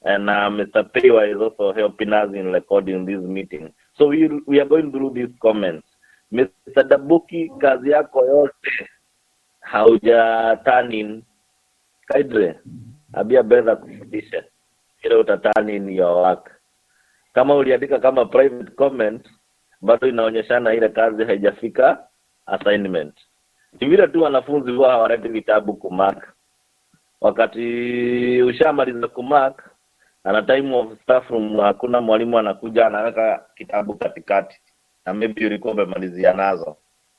And Mr. Pewa is also helping us in recording this meeting. So we are going through these comments. Mr. Dabuki, kazi yako yote hauja turn in. Kaidre, abia beza kufundisha. Kile uta turn in your work. Kama uliandika kama private comment, bado inaonyeshana ile kazi haijafika assignment. Ni vile tu wanafunzi huwa hawaleti vitabu kumark. Wakati ushamaliza kumark, ana time of staff room, hakuna mwalimu anakuja anaweka kitabu katikati. Na maybe ulikuwa umemalizia nazo.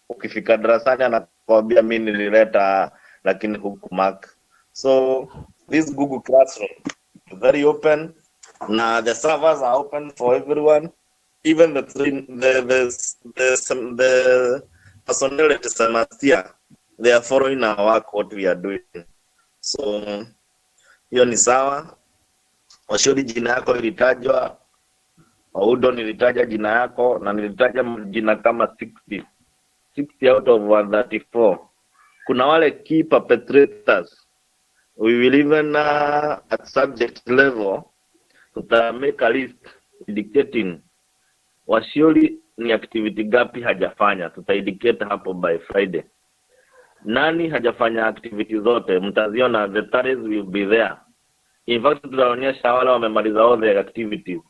Ukifika darasani anakuambia mimi nilileta lakini hukumark. So this Google Classroom is very open. Now the servers are open for everyone. Even the personnel at SMASE, they are following our work, what we are doing. So hiyo ni sawa. Washuri, jina yako ilitajwa, Audo nilitaja jina yako na nilitaja jina kama 60 out of 134. Kuna wale key perpetrators. We will even at subject level tuta make a list indicating Washuri ni activity gapi hajafanya. Tuta indicate hapo by Friday. Nani hajafanya activity zote, mtaziona, the targets will be there. In fact, tutaonyesha wale wamemaliza all the activities.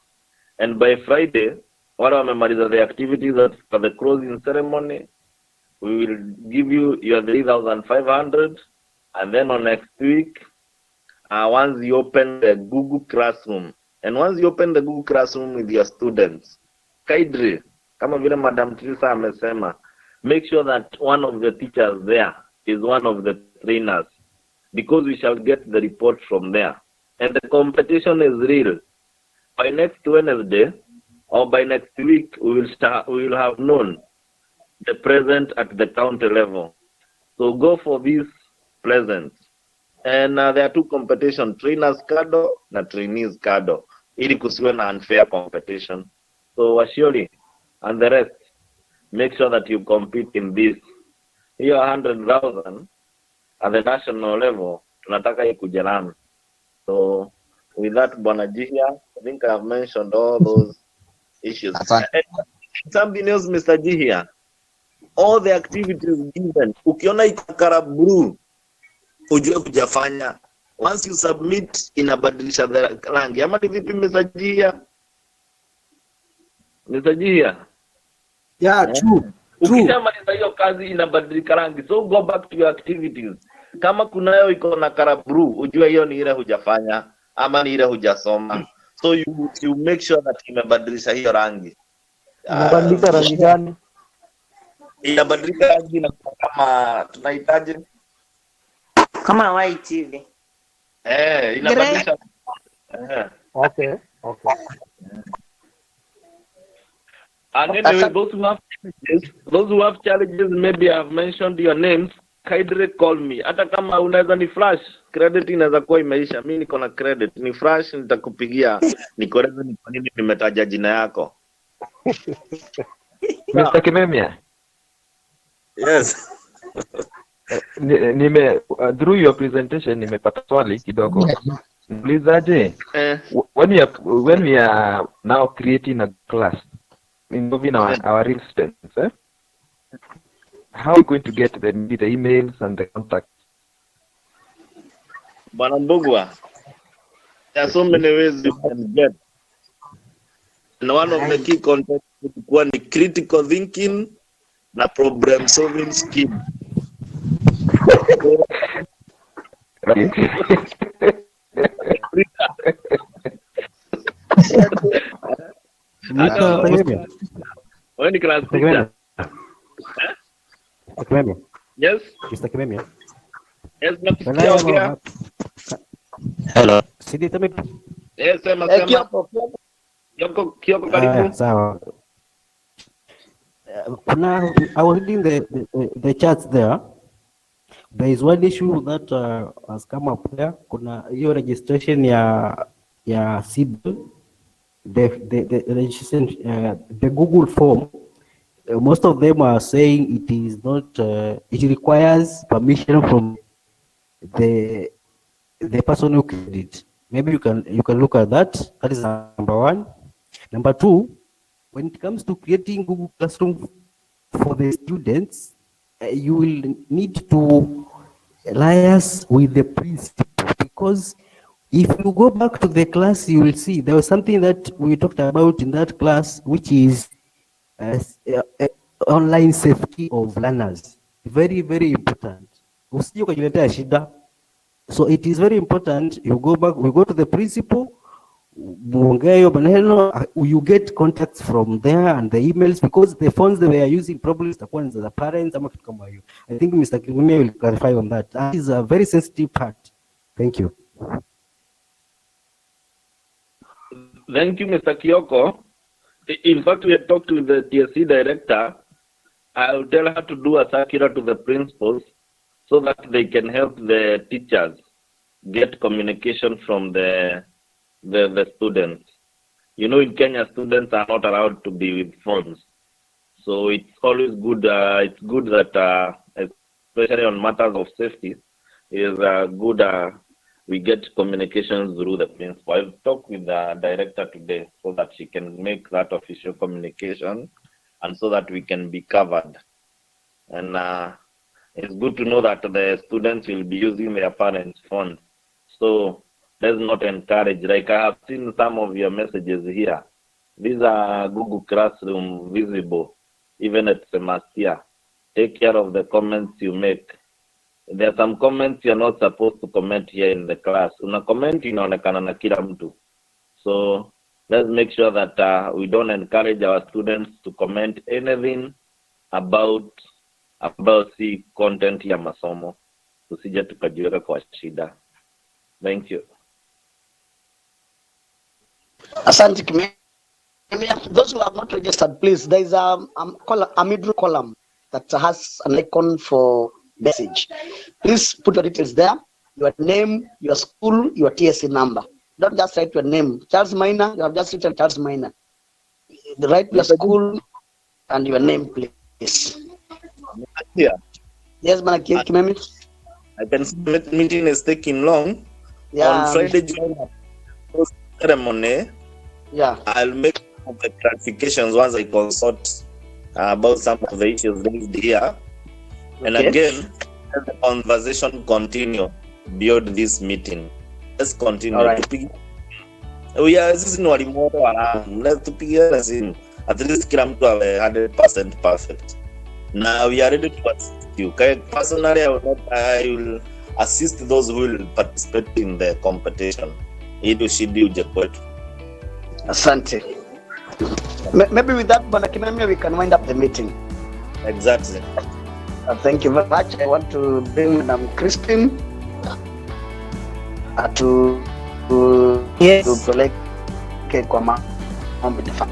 And by Friday, wale wamemaliza the activities for the closing ceremony, we will give you your 3,500. And then on next week, once you open the Google Classroom, and once you open the Google Classroom with your students, Kaidri, kama vile Madam Teresa amesema, make sure that one of the teachers there is one of the trainers, because we shall get the report from there. And the competition is real. By next Wednesday or by next week, we will have known the present at the county level. So go for these presents. And there are two competition, trainers kado na trainees kado, ili kusiwe na unfair competition. So Washuri and the rest, make sure that you compete in this. Hiyo 100,000 at the national level, tunataka ikuje Lamu. So with that, Bwana Jihia, I think I have mentioned all those issues. Something else, Mr. Jihia, all the activities given, ukiona ikakara blue, ujue kujafanya. Once you submit, inabadilisha rangi. Ama ni vipi, Mr. Jihia? Mr. Jihia? Yeah, true. Ukishamaliza hiyo kazi inabadilika rangi. So go back to your activities. Kama kunayo iko na karabru, ujue hiyo ni ile hujafanya ama ni ile hujasoma. So you make sure that imebadilisha hiyo rangi. Inabadilika rangi gani? Inabadilika rangi na kama tunahitaji kama white hivi. Inabadilisha. Okay. And anyway, those who have challenges, maybe I've mentioned your names. Kaidre, call me. Hata kama unaweza ni flash, credit inaweza kuwa imeisha. Mimi niko na credit. Ni flash, nitakupigia. Nikoreze ni kwa nini nimetaja jina yako. Mr. Kimemia. Yes. Through your presentation nimepata swali kidogo. Mlizaje? When we are now creating a class involving our real students, how are we going to get the emails and the contacts? Bwana Mbugua, there are so many ways you can get. And one of the key contacts is critical thinking na problem solving skill. When class teacher. Yes. Mr. Kimemia. Yes, nakusikia. Hello. Sidi tami. Yes, sema. Kioko karibu. Sawa. I was reading the charts there. There is one issue that has come up there. Kuna hiyo registration ya CIBL, the registration, the Google form. Most of them are saying it is not. It requires permission from the person who created it. Maybe you can look at that. That is number one. Number two, when it comes to creating Google Classroom for the students, you will need to liaise with the principal, because if you go back to the class, you will see there was something that we talked about in that class, which is online safety of learners. Very, very important. So it is very important you go back, we go to the principal, you get contacts from there and the emails, because the phones they were using probably the parents. I think Mr. Kimemia will clarify on that. That is a very sensitive part. Thank you. Thank you, Mr. Kioko. In fact, we had talked with the TSC director. I'll tell her to do a circular to the principals so that they can help the teachers get communication from the students. You know, in Kenya, students are not allowed to be with phones. So it's always good. It's good that, especially on matters of safety, is good. We get communications through the principal. I'll talk with the director today so that she can make that official communication, and so that we can be covered. And it's good to know that the students will be using their parents' phones. So let's not encourage. Like I have seen some of your messages here. These are Google Classroom visible, even at SMASE. Take care of the comments you make. There are some comments you're not supposed to comment here in the class. Una comment inaonekana na kila mtu. So let's make sure that we don't encourage our students to comment anything about the content ya masomo. Tusije tukajiweka kwa shida. Thank you. Asante Kimia. Those who have not registered, please, there is a middle column that has an icon for message. Please put your details there, your name, your school, your TSC number. Don't just write your name. Charles Minor, you have just written Charles Minor. Write your school and your name, please. Yeah. Yes, Kimemi. I can see the meeting is taking long. Yeah. On Friday, during the ceremony, yeah, I'll make the clarifications once I consult about some of the issues raised here. Okay. And again, let the conversation continue beyond this meeting. Let's continue. All right. We are sisi ni walimu wote wa Lamu. Let's tupigiane simu. At least kila mtu awe 100% perfect. Now we are ready to assist you. Personally, I will assist those who will participate in the competition. Ili ushindi uje kwetu. Asante. Maybe with that, Bwana Kimemia, we can wind up the meeting. Exactly. Thank you very much. I want to bring Madam Christine to collect kwa mambo ya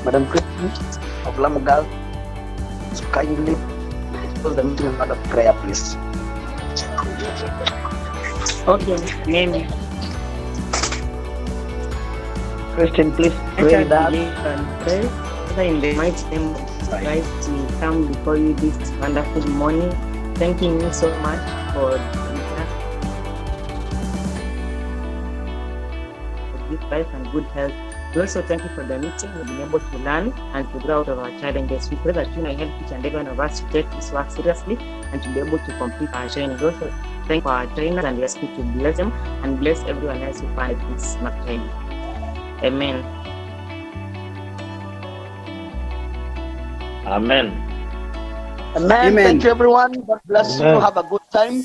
Madam Christine of Lamu Girls, so kindly close the meeting with a prayer, please. Okay, maybe. Christian, please pray that. Father, in the mighty name of Christ, we come before you this wonderful morning, thanking you so much for good life and good health. We also thank you for the meeting. We've been able to learn and to grow out of our challenges. We pray that you may help each and every one of us to take this work seriously and to be able to complete our training. We also thank our trainers and we ask you to bless them and bless everyone else who find this training. Amen. Amen. Thank you, everyone. God bless you. Have a good time.